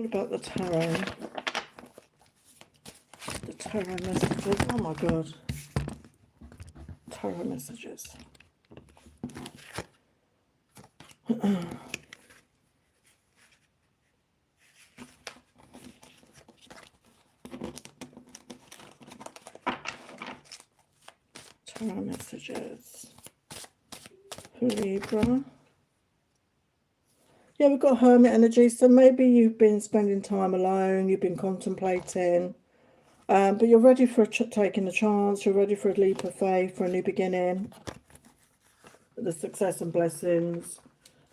What about the tarot? The tarot messages. Oh my god. Tarot messages. Tarot messages. For Libra. Yeah, we've got Hermit energy. So maybe you've been spending time alone. You've been contemplating. But you're ready for taking a chance. You're ready for a leap of faith, for a new beginning. The success and blessings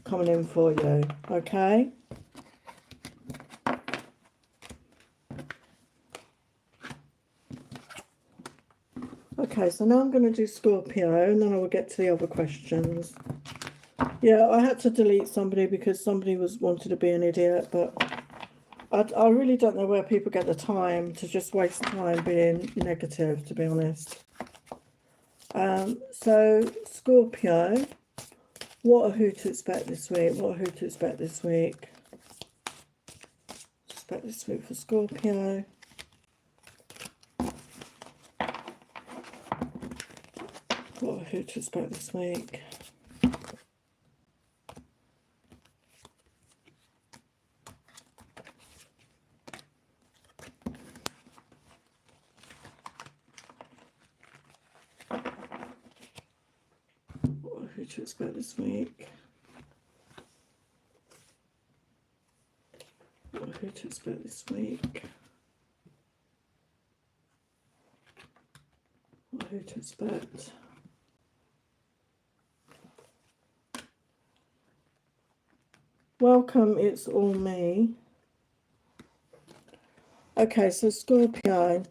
coming in for you. Okay? Okay, so now I'm going to do Scorpio, and then I will get to the other questions. Yeah, I had to delete somebody because somebody wanted to be an idiot, but I really don't know where people get the time to just waste time being negative, to be honest. So, Scorpio, what are who to expect this week? What are who to expect this week? Expect this week for Scorpio. What are who to expect this week? Who to expect this week? Who to expect this week? Who to expect? Welcome, it's all me. Okay, so Scorpio.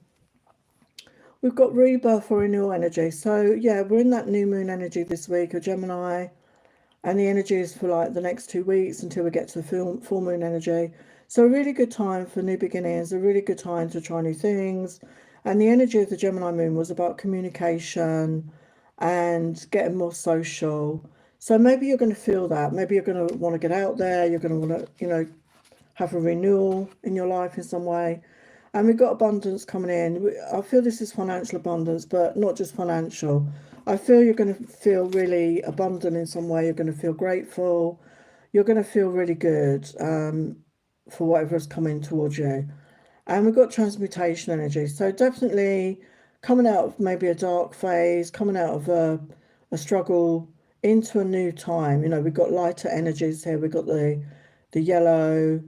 We've got rebirth or renewal energy. So yeah, we're in that new moon energy this week, or Gemini. And the energy is for like the next 2 weeks until we get to the full moon energy. So a really good time for new beginnings, a really good time to try new things. And the energy of the Gemini moon was about communication and getting more social. So maybe you're going to feel that. Maybe you're going to want to get out there. You're going to want to, have a renewal in your life in some way. And we've got abundance coming in. I feel this is financial abundance, but not just financial. I feel you're going to feel really abundant in some way. You're going to feel grateful. You're going to feel really good for whatever is coming towards you. And we've got transmutation energy. So definitely coming out of maybe a dark phase, coming out of a struggle into a new time. We've got lighter energies here. We've got the yellow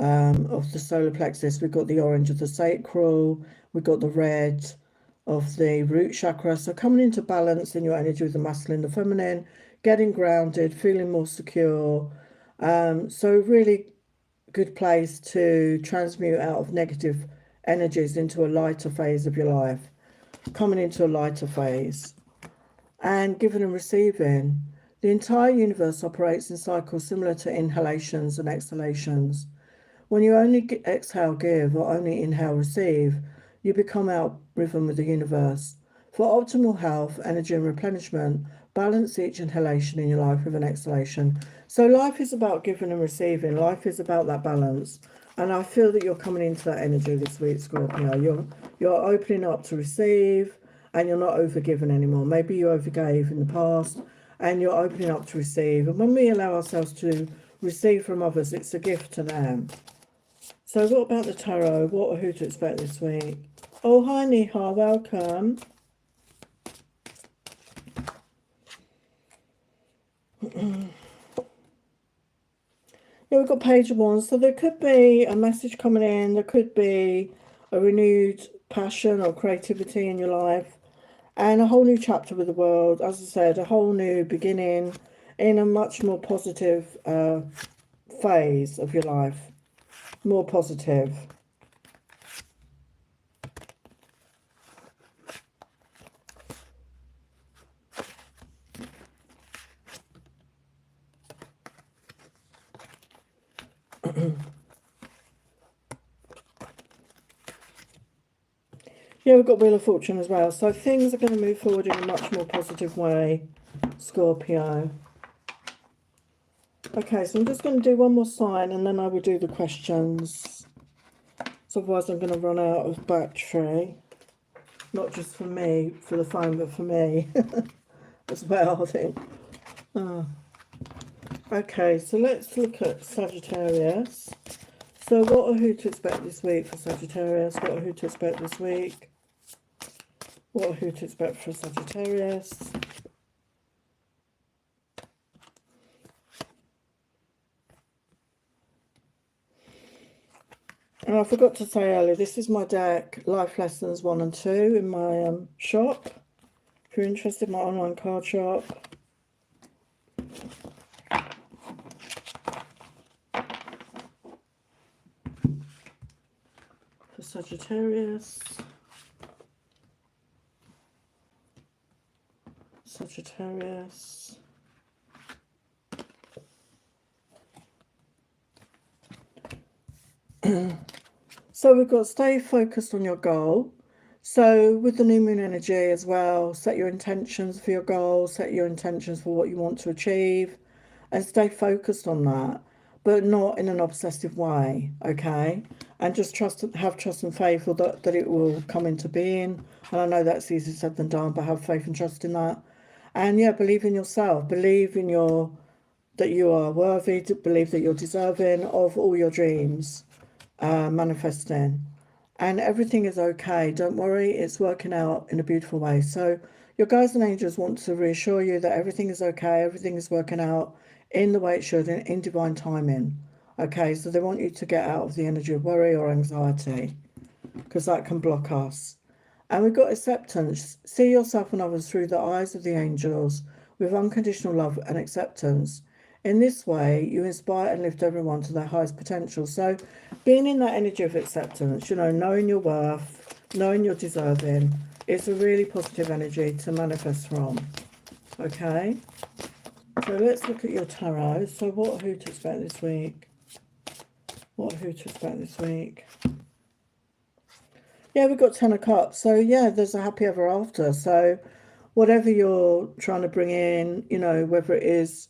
of the solar plexus. We've got the orange of the sacral. We've got the red of the root chakra. So coming into balance in your energy with the masculine, the feminine, getting grounded, feeling more secure. So really good place to transmute out of negative energies into a lighter phase of your life. Coming into a lighter phase. And giving and receiving. The entire universe operates in cycles similar to inhalations and exhalations. When you only exhale, give, or only inhale, receive, you become out rhythm with the universe. For optimal health, energy and replenishment, balance each inhalation in your life with an exhalation. So life is about giving and receiving. Life is about that balance. And I feel that you're coming into that energy this week, Scorpio. You're opening up to receive, and you're not overgiving anymore. Maybe you overgave in the past, and you're opening up to receive. And when we allow ourselves to receive from others, it's a gift to them. So what about the tarot? What or who to expect this week? Oh, hi, Neha. Welcome. Yeah, we've got Page of Wands. So there could be a message coming in. There could be a renewed passion or creativity in your life. And a whole new chapter with the world. As I said, a whole new beginning in a much more positive phase of your life. More positive. Yeah, we've got Wheel of Fortune as well. So things are going to move forward in a much more positive way, Scorpio. Okay, so I'm just going to do one more sign and then I will do the questions. So otherwise I'm going to run out of battery. Not just for me, for the phone, but for me as well, I think. Oh. Okay, so let's look at Sagittarius. So what are who to expect this week for Sagittarius? What are who to expect this week? What are who to expect for Sagittarius? And I forgot to say earlier, this is my deck, Life Lessons 1 and 2 in my shop. If you're interested, my online card shop. For Sagittarius. Sagittarius. So we've got stay focused on your goal. So with the new moon energy as well, set your intentions for your goal, set your intentions for what you want to achieve, and stay focused on that, but not in an obsessive way, okay? And just have trust and faith that it will come into being. And I know that's easier said than done, but have faith and trust in that. And yeah, believe in yourself, believe in that you are worthy, to believe that you're deserving of all your dreams manifesting. And everything is okay. Don't worry, it's working out in a beautiful way. So your guides and angels want to reassure you that everything is okay, everything is working out in the way it should, in divine timing. Okay, so they want you to get out of the energy of worry or anxiety, because that can block us. And we've got acceptance. See yourself and others through the eyes of the angels with unconditional love and acceptance. In this way, you inspire and lift everyone to their highest potential. So being in that energy of acceptance, you know, knowing your worth, knowing you're deserving, it's a really positive energy to manifest from. Okay? So let's look at your tarot. So what who to expect this week? What who to expect this week? Yeah, we've got 10 of Cups. So yeah, there's a happy ever after. So whatever you're trying to bring in, you know, whether it is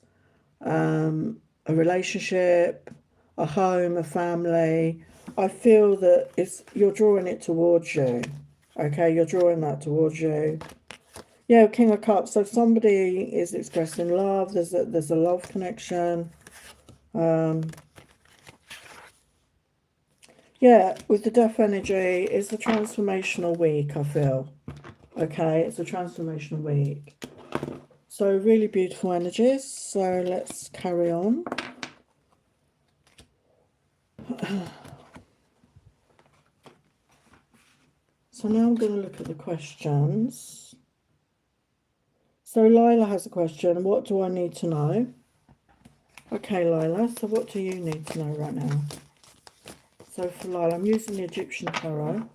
a relationship, a home, a family, I feel that you're drawing it towards you. Okay, you're drawing that towards you. Yeah, King of Cups. So somebody is expressing love. There's a love connection. Yeah, with the Death energy, it's a transformational week, I feel. Okay, it's a transformational week. So really beautiful energies. So let's carry on. So now I'm going to look at the questions. So Lila has a question. What do I need to know? Okay, Lila. So what do you need to know right now? So for Lila, I'm using the Egyptian tarot.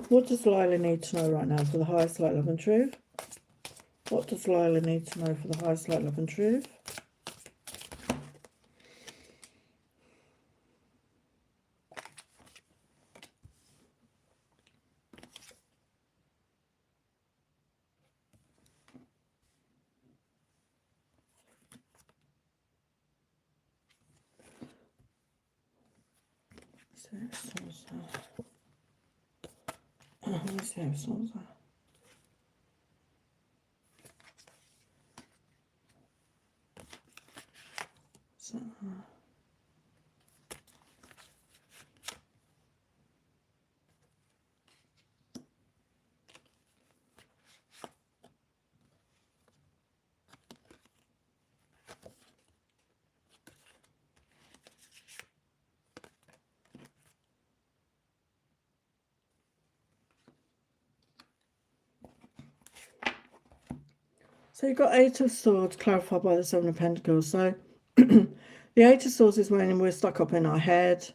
What does Lila need to know right now for the highest light, love and truth? What does Lila need to know for the highest light, love and truth? So you've got Eight of Swords clarified by the Seven of Pentacles. So the Eight of Swords is when we're stuck up in our head,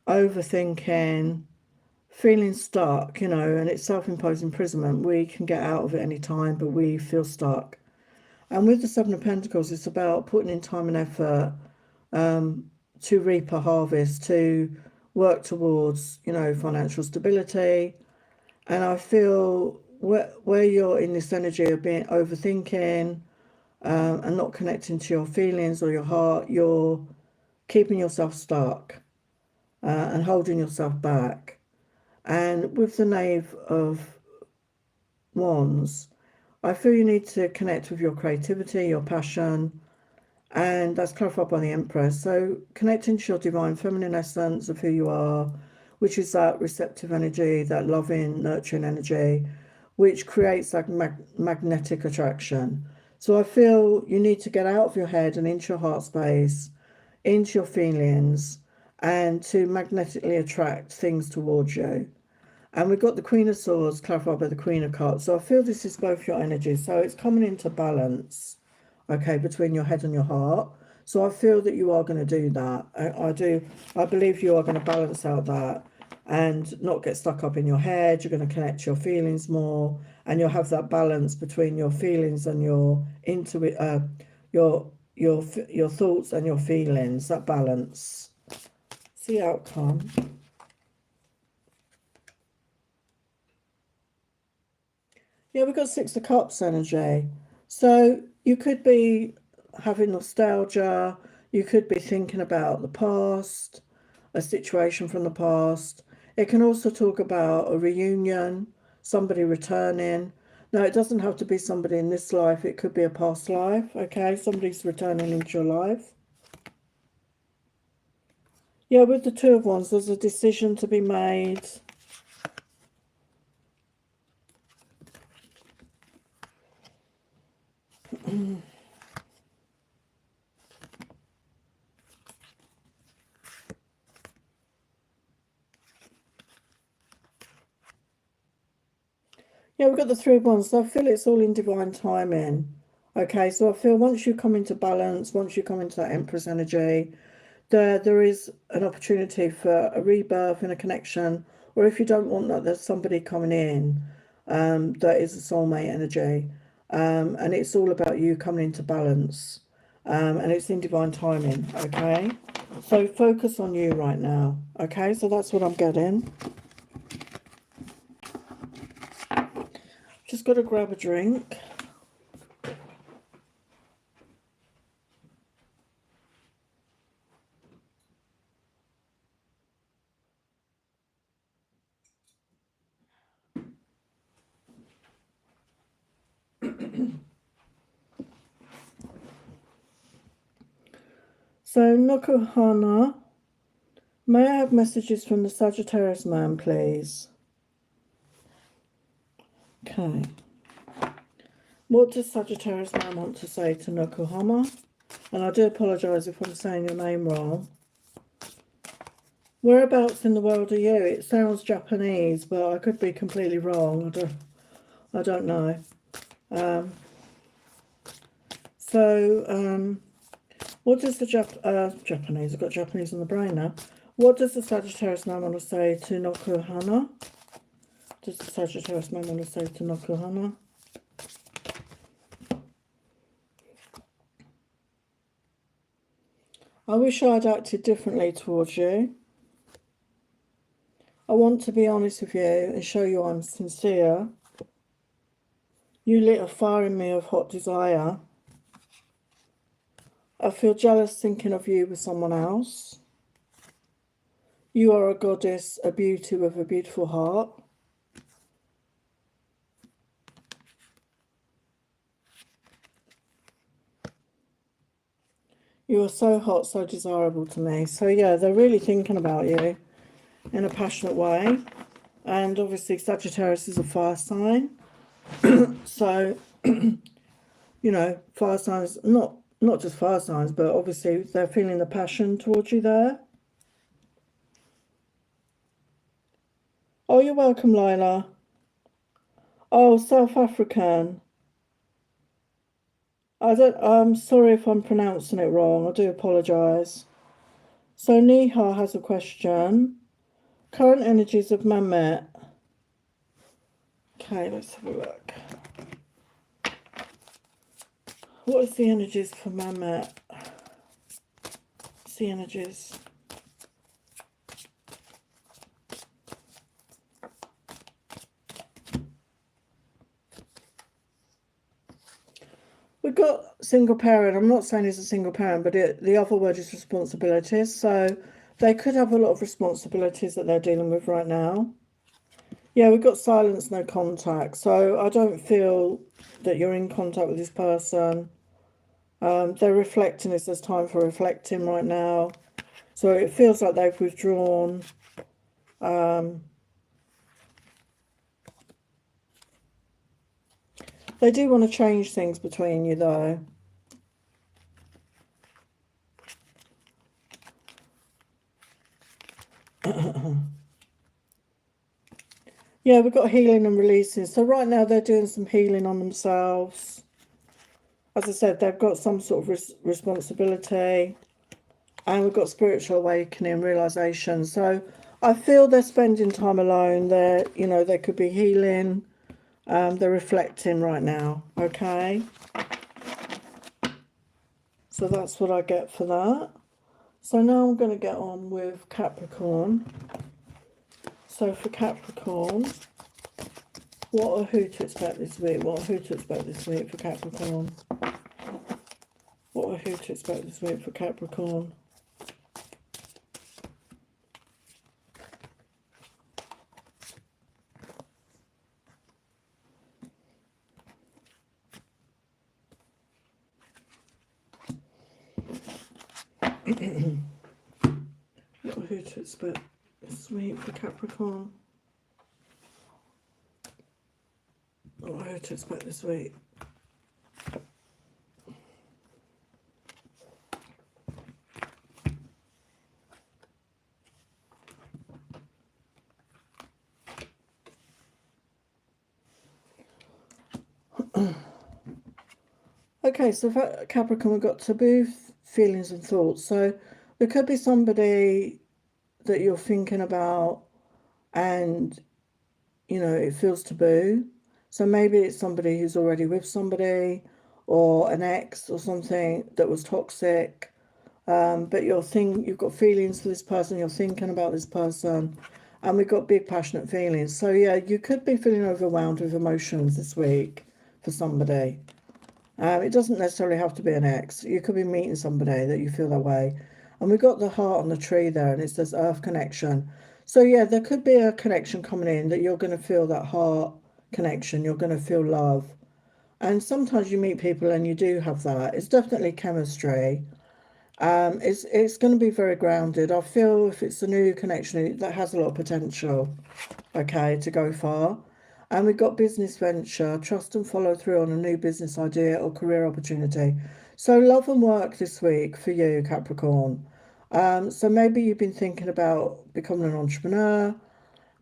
overthinking, feeling stuck, you know, and it's self-imposed imprisonment. We can get out of it any time, but we feel stuck. And with the Seven of Pentacles, it's about putting in time and effort to reap a harvest, to work towards, you know, financial stability. And I feel where you're in this energy of being overthinking, and not connecting to your feelings or your heart, you're keeping yourself stuck and holding yourself back. And with the Knave of Wands, I feel you need to connect with your creativity, your passion, and that's clarified by the Empress. So connecting to your divine feminine essence of who you are, which is that receptive energy, that loving, nurturing energy, which creates that magnetic attraction. So I feel you need to get out of your head and into your heart space, into your feelings, and to magnetically attract things towards you. And we've got the Queen of Swords clarified by the Queen of Cups. So I feel this is both your energies. So it's coming into balance, okay, between your head and your heart. So I feel that you are going to do that. I believe you are going to balance out that and not get stuck up in your head. You're going to connect to your feelings more, and you'll have that balance between your feelings and your your thoughts and your feelings. That balance. See outcome. Yeah, we've got Six of Cups energy. So you could be having nostalgia. You could be thinking about the past, a situation from the past. It can also talk about a reunion, somebody returning. Now, it doesn't have to be somebody in this life. It could be a past life, okay? Somebody's returning into your life. Yeah, with the Two of Wands, there's a decision to be made. Yeah, we've got the Three of Wands. So I feel it's all in divine timing. Okay, so I feel once you come into balance, once you come into that Empress energy, there is an opportunity for a rebirth and a connection. Or if you don't want that, there's somebody coming in that is a soulmate energy. And it's all about you coming into balance. And it's in divine timing, okay? So focus on you right now, okay? So that's what I'm getting. Just got to grab a drink. So Nokohana, may I have messages from the Sagittarius man, please? Okay. What does Sagittarius man want to say to Nokohama? And I do apologise if I'm saying your name wrong. Whereabouts in the world are you? It sounds Japanese, but I could be completely wrong. I don't know. What does the Japanese? I've got Japanese on the brain now. What does the Sagittarius man want to say to Nokohana? Does the Sagittarius man want to say to Nokohana? I wish I'd acted differently towards you. I want to be honest with you and show you I'm sincere. You lit a fire in me of hot desire. I feel jealous thinking of you with someone else. You are a goddess, a beauty with a beautiful heart. You are so hot, so desirable to me. So yeah, they're really thinking about you in a passionate way. And obviously Sagittarius is a fire sign. So, you know, fire signs, not just fire signs, but obviously they're feeling the passion towards you there. Oh, you're welcome, Lila. Oh, South African. I'm sorry if I'm pronouncing it wrong. I do apologise. So Niha has a question. Current energies of Mamet. Okay, let's have a look. What is the energies for Mamet? What's the energies? we've got single parent. I'm not saying it's a single parent, but the other word is responsibilities. So they could have a lot of responsibilities that they're dealing with right now. Yeah, we've got silence, no contact. So I don't feel that you're in contact with this person. They're reflecting. It says time for reflecting right now. So it feels like they've withdrawn. They do want to change things between you, though. Yeah, we've got healing and releasing. So right now they're doing some healing on themselves. As I said, they've got some sort of responsibility. And we've got spiritual awakening, realization. So I feel they're spending time alone. They could be healing. They're reflecting right now. Okay. So that's what I get for that. So now I'm going to get on with Capricorn. So for Capricorn, what or who to expect this week? What or who to expect this week for Capricorn? What or who to expect this week for Capricorn? What or who to expect this week for Capricorn? What or who to expect this week? Okay, so for Capricorn, we've got taboo feelings and thoughts. So there could be somebody that you're thinking about and, it feels taboo. So maybe it's somebody who's already with somebody or an ex or something that was toxic. But you've got feelings for this person, you're thinking about this person, and we've got big passionate feelings. So yeah, you could be feeling overwhelmed with emotions this week for somebody. It doesn't necessarily have to be an ex. You could be meeting somebody that you feel that way. And we've got the heart on the tree there, and it says earth connection. So yeah, there could be a connection coming in that you're going to feel that heart connection. You're going to feel love. And sometimes you meet people and you do have that. It's definitely chemistry. It's going to be very grounded. I feel if it's a new connection that has a lot of potential, okay, to go far. And we've got business venture, trust and follow through on a new business idea or career opportunity. So love and work this week for you, Capricorn. So maybe you've been thinking about becoming an entrepreneur.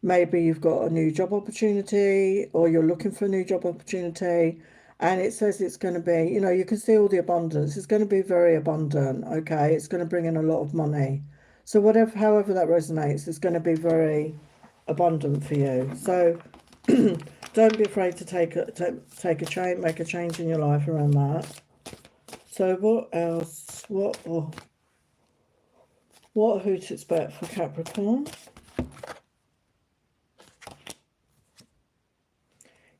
Maybe you've got a new job opportunity or you're looking for a new job opportunity. And it says it's going to be, you can see all the abundance. It's going to be very abundant, okay? It's going to bring in a lot of money. So however that resonates, it's going to be very abundant for you. So don't be afraid to make a change in your life around that. So what else? What who to expect for Capricorn?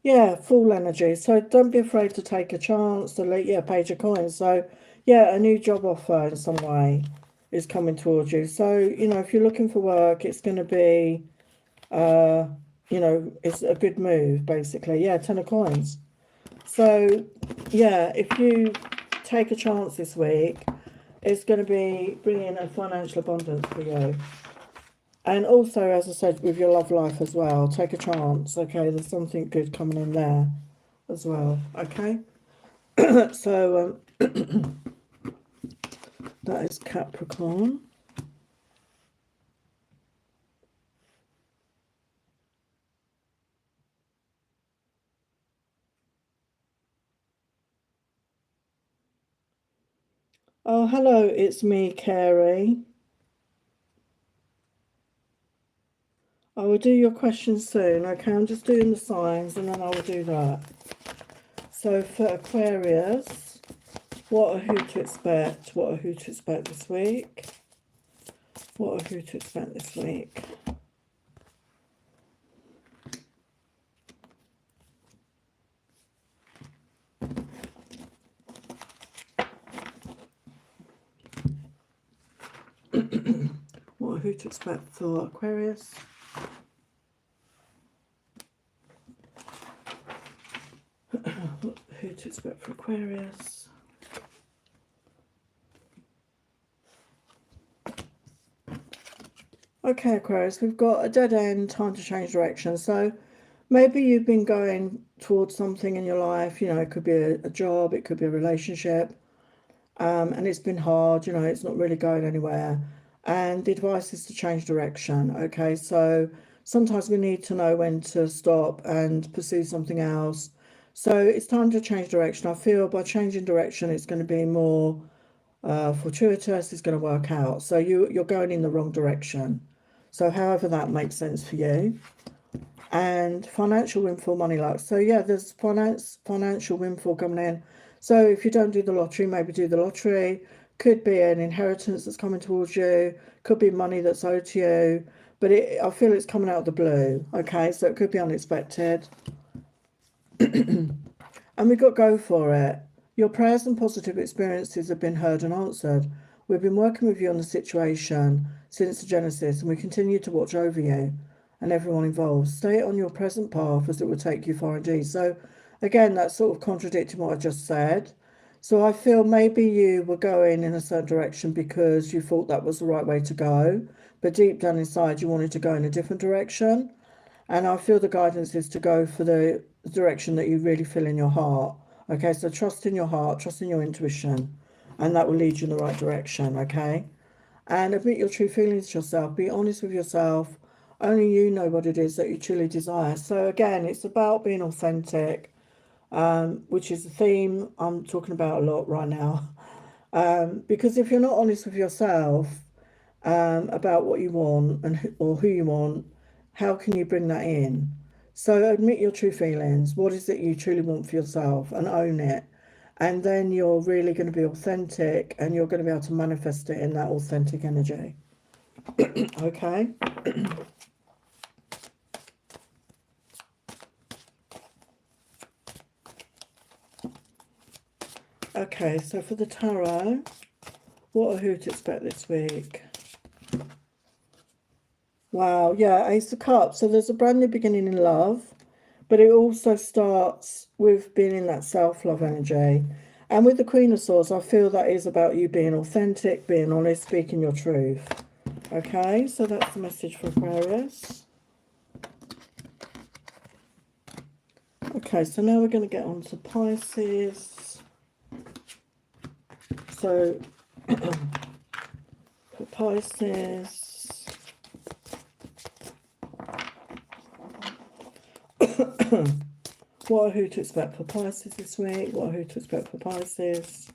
Yeah, full energy. So don't be afraid to take a chance. Page of coins. So yeah, a new job offer in some way is coming towards you. So if you're looking for work, it's going to be it's a good move, basically. Yeah, 10 of coins. So, yeah, if you take a chance this week, it's going to be bringing a financial abundance for you. And also, as I said, with your love life as well, take a chance, okay? There's something good coming in there as well, okay? So, that is Capricorn. Oh, hello, it's me, Carrie. I will do your questions soon, okay? I'm just doing the signs and then I will do that. So for Aquarius, what or who to expect? What or who to expect this week? What or who to expect this week? Who to expect for Aquarius? Who to expect for Aquarius? Okay, Aquarius, we've got a dead end, time to change direction. So maybe you've been going towards something in your life, you know, it could be a job, it could be a relationship, and it's been hard, you know, it's not really going anywhere. And the advice is to change direction, okay? So sometimes we need to know when to stop and pursue something else. So it's time to change direction. I feel by changing direction, it's going to be more fortuitous, it's going to work out. So you're going in the wrong direction. So however that makes sense for you. And financial windfall, money luck. So yeah, there's financial windfall coming in. So if you don't do the lottery, maybe do the lottery. Could be an inheritance that's coming towards you. Could be money that's owed to you. But I feel it's coming out of the blue. Okay, so it could be unexpected. And we've got to go for it. Your prayers and positive experiences have been heard and answered. We've been working with you on the situation since the Genesis, and we continue to watch over you and everyone involved. Stay on your present path, as it will take you far indeed. So again, that's sort of contradicting what I just said. So I feel maybe you were going in a certain direction because you thought that was the right way to go, but deep down inside you wanted to go in a different direction. And I feel the guidance is to go for the direction that you really feel in your heart. Okay, so trust in your heart, trust in your intuition, and that will lead you in the right direction, okay? And admit your true feelings to yourself. Be honest with yourself. Only you know what it is that you truly desire. So again, it's about being authentic, which is a theme I'm talking about a lot right now. Because if you're not honest with yourself about what you want or who you want, how can you bring that in? So admit your true feelings. What is it you truly want for yourself, and own it. And then you're really going to be authentic, and you're going to be able to manifest it in that authentic energy. Okay. Okay, so for the tarot, what or who to expect this week? Wow, yeah, Ace of Cups. So there's a brand new beginning in love, but it also starts with being in that self-love energy. And with the Queen of Swords, I feel that is about you being authentic, being honest, speaking your truth. Okay, so that's the message for Aquarius. Okay, so now we're going to get on to Pisces. So, for Pisces... what or who to expect for Pisces this week? What or who to expect for Pisces?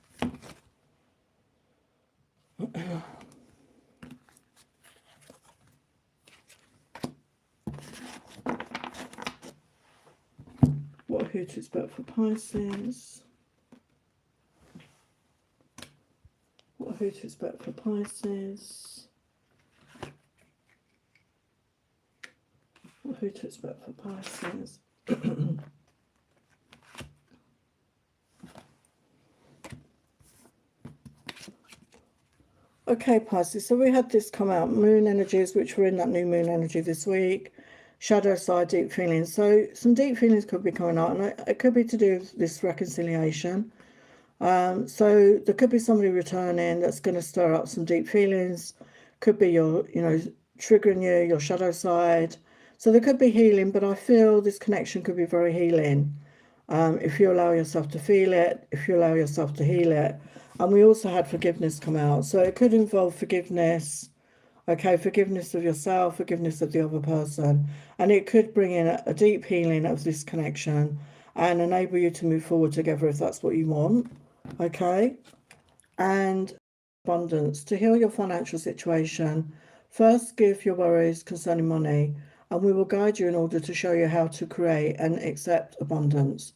What or who to expect for Pisces? What or who to expect for Pisces? What or who to expect for Pisces? Okay, Pisces, so we had this come out, moon energies, which were in that new moon energy this week, shadow side, deep feelings. So some deep feelings could be coming out, and it could be to do with this reconciliation. So there could be somebody returning that's going to stir up some deep feelings. Could be your, triggering you, your shadow side. So there could be healing, but I feel this connection could be very healing. If you allow yourself to feel it, if you allow yourself to heal it. And we also had forgiveness come out. So it could involve forgiveness, okay, forgiveness of yourself, forgiveness of the other person. And it could bring in a deep healing of this connection and enable you to move forward together if that's what you want, okay? And abundance. To heal your financial situation, first give your worries concerning money, and we will guide you in order to show you how to create and accept abundance.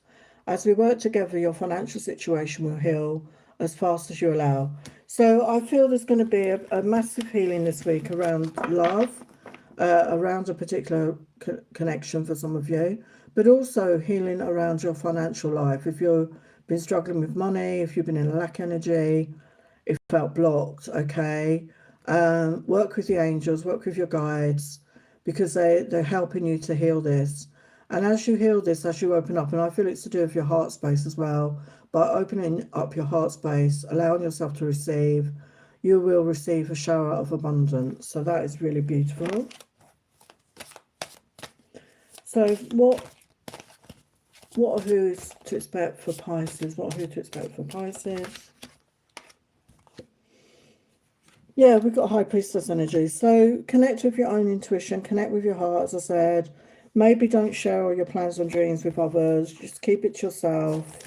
As we work together, your financial situation will heal as fast as you allow. So I feel there's going to be a massive healing this week around love, around a particular connection for some of you, but also healing around your financial life. If you've been struggling with money, if you've been in a lack energy, if you felt blocked, okay, Work with the angels, work with your guides, because they're helping you to heal this. And as you heal this, as you open up, and I feel it's to do with your heart space as well, by opening up your heart space, allowing yourself to receive, you will receive a shower of abundance. So that is really beautiful. So what are who's to expect for Pisces? What are who to expect for Pisces? Yeah, we've got High Priestess energy. So connect with your own intuition, connect with your heart, as I said. Maybe don't share all your plans and dreams with others. Just keep it to yourself.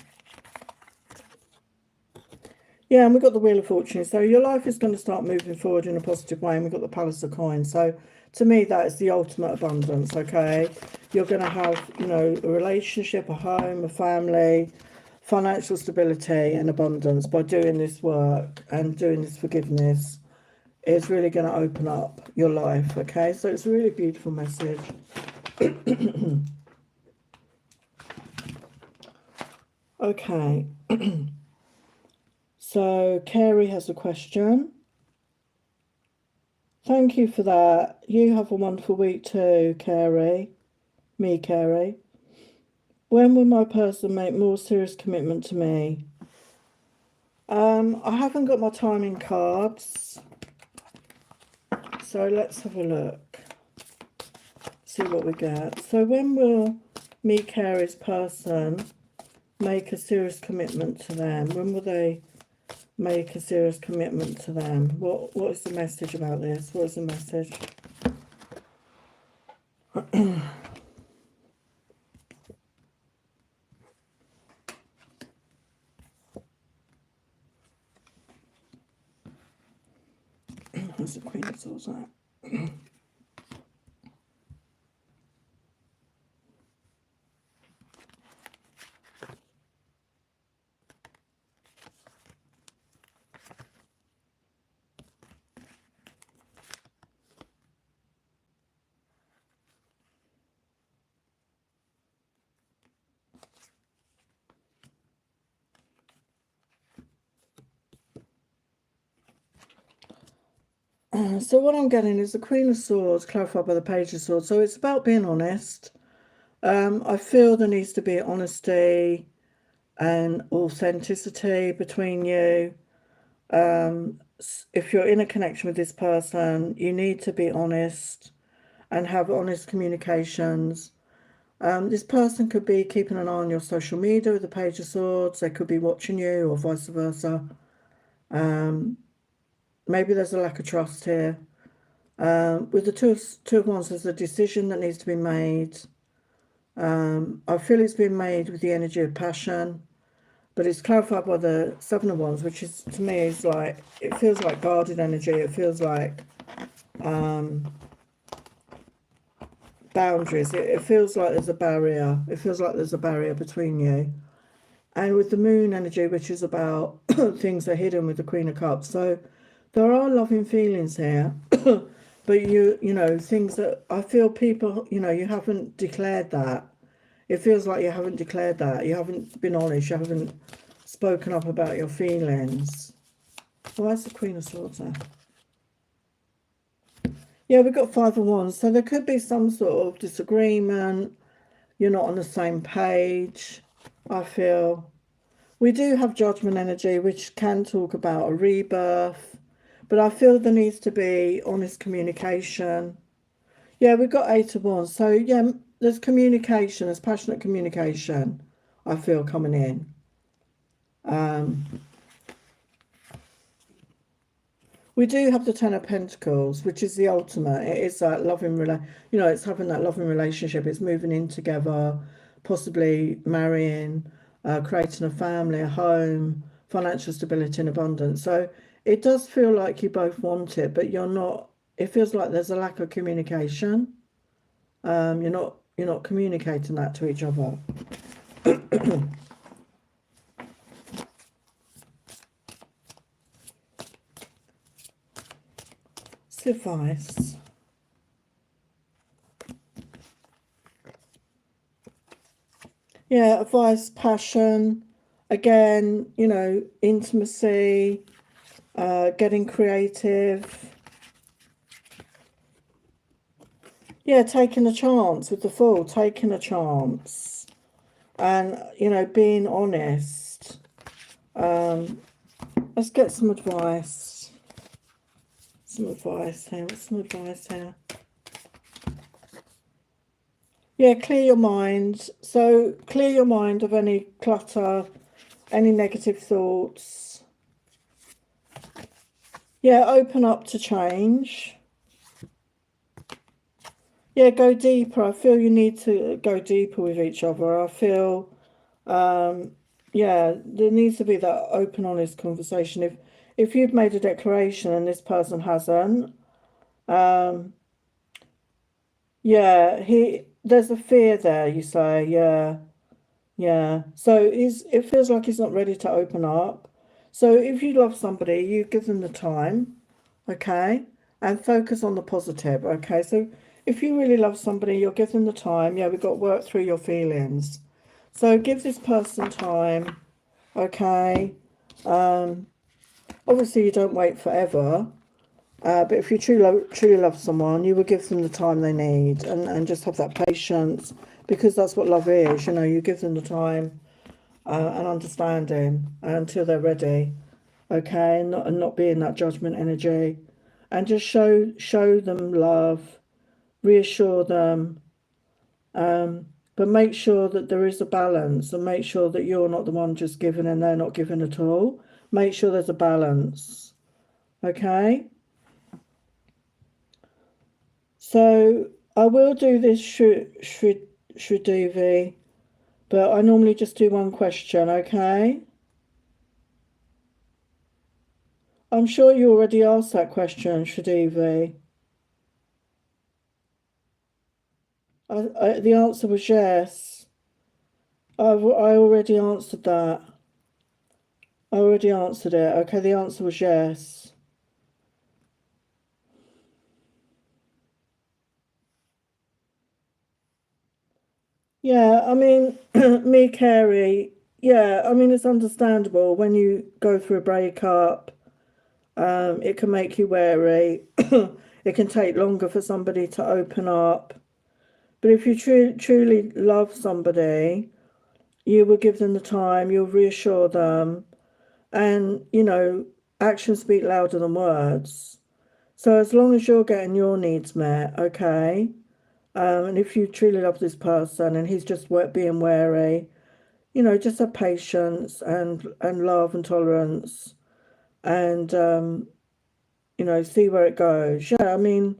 Yeah, and we've got the Wheel of Fortune. So your life is going to start moving forward in a positive way. And we've got the Palace of Coins. So to me, that is the ultimate abundance, okay? You're going to have, you know, a relationship, a home, a family, financial stability and abundance by doing this work and doing this forgiveness. Is really going to open up your life, okay? So it's a really beautiful message. Okay. So Carrie has a question. Thank you for that. You have a wonderful week too, Carrie. Me, Carrie. When will my person make more serious commitment to me? I haven't got my timing cards. So let's have a look. See what we get. So when will me, Carrie's person make a serious commitment to them? When will they make a serious commitment to them? What is the message about this? What is the message? That's the Queen of Swords out. So what I'm getting is the Queen of Swords clarified by the Page of Swords. So it's about being honest. I feel there needs to be honesty and authenticity between you. If you're in a connection with this person, you need to be honest and have honest communications. This person could be keeping an eye on your social media with the Page of Swords. They could be watching you or vice versa. Maybe there's a lack of trust here. With the two of Wands, there's a decision that needs to be made. I feel it's been made with the energy of passion, but it's clarified by the Seven of Wands, which is, to me, is like, it feels like guarded energy. It feels like boundaries. It feels like there's a barrier. It feels like there's a barrier between you. And with the Moon energy, which is about things that are hidden with the Queen of Cups. So there are loving feelings here. But you know, things that I feel people, you know, you haven't declared that. It feels like you haven't declared that. You haven't been honest. You haven't spoken up about your feelings. Why is the Queen of Swords there? Yeah, we've got Five of Wands. So there could be some sort of disagreement. You're not on the same page, I feel. We do have Judgment energy, which can talk about a rebirth. But I feel there needs to be honest communication. Yeah, we've got Eight of Wands. So, yeah, there's communication. There's passionate communication, I feel, coming in. We do have the Ten of Pentacles, which is the ultimate. It is that loving, you know, it's having that loving relationship. It's moving in together, possibly marrying, creating a family, a home, financial stability and abundance. So it does feel like you both want it, but you're not. It feels like there's a lack of communication. You're not communicating that to each other. Advice. Yeah, advice, passion, again, you know, intimacy, getting creative. Yeah, taking a chance with the Fool, taking a chance. And, you know, being honest. Let's get some advice. Some advice here. What's some advice here? Yeah, clear your mind. So clear your mind of any clutter, any negative thoughts. Yeah, open up to change. Yeah, go deeper. I feel you need to go deeper with each other. I feel, yeah, there needs to be that open, honest conversation. If you've made a declaration and this person hasn't, yeah, there's a fear there, you say, yeah. Yeah, so it feels like he's not ready to open up. So if you love somebody, you give them the time, okay, and focus on the positive, okay. So if you really love somebody, you'll give them the time. Yeah, we've got to work through your feelings. So give this person time, okay. Obviously you don't wait forever, but if you truly love someone, you will give them the time they need and just have that patience, because that's what love is. You know, you give them the time and understanding until they're ready, okay, and not be in that judgment energy, and just show them love, reassure them, but make sure that there is a balance, and make sure that you're not the one just giving and they're not giving at all. Make sure there's a balance, okay. So I will do this Shridevi, but I normally just do one question, okay? I'm sure you already asked that question, Shridevi. The answer was yes. I already answered that. I already answered it. Okay, the answer was yes. Yeah, I mean, me, Carrie, yeah, I mean, it's understandable when you go through a breakup, it can make you wary. It can take longer for somebody to open up. But if you truly love somebody, you will give them the time, you'll reassure them, and, you know, actions speak louder than words. So as long as you're getting your needs met, okay, and if you truly love this person and he's just being wary, you know, just have patience and love and tolerance, and you know, see where it goes. Yeah, I mean,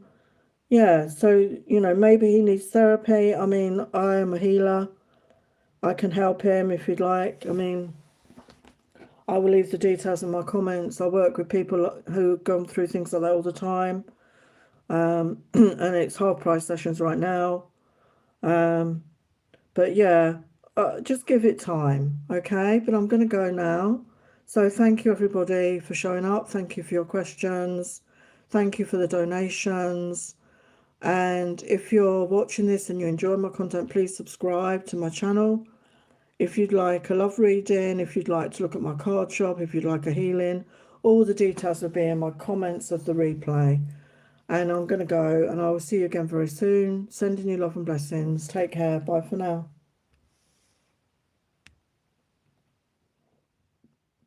yeah. So, you know, maybe he needs therapy. I mean, I am a healer. I can help him if you'd like. I mean, I will leave the details in my comments. I work with people who've gone through things like that all the time. And it's half price sessions right now. But yeah, just give it time, okay? But I'm going to go now. So thank you, everybody, for showing up. Thank you for your questions. Thank you for the donations. And if you're watching this and you enjoy my content, please subscribe to my channel. If you'd like a love reading, if you'd like to look at my card shop, if you'd like a healing, all the details will be in my comments of the replay. And I'm going to go, and I will see you again very soon. Sending you love and blessings. Take care. Bye for now.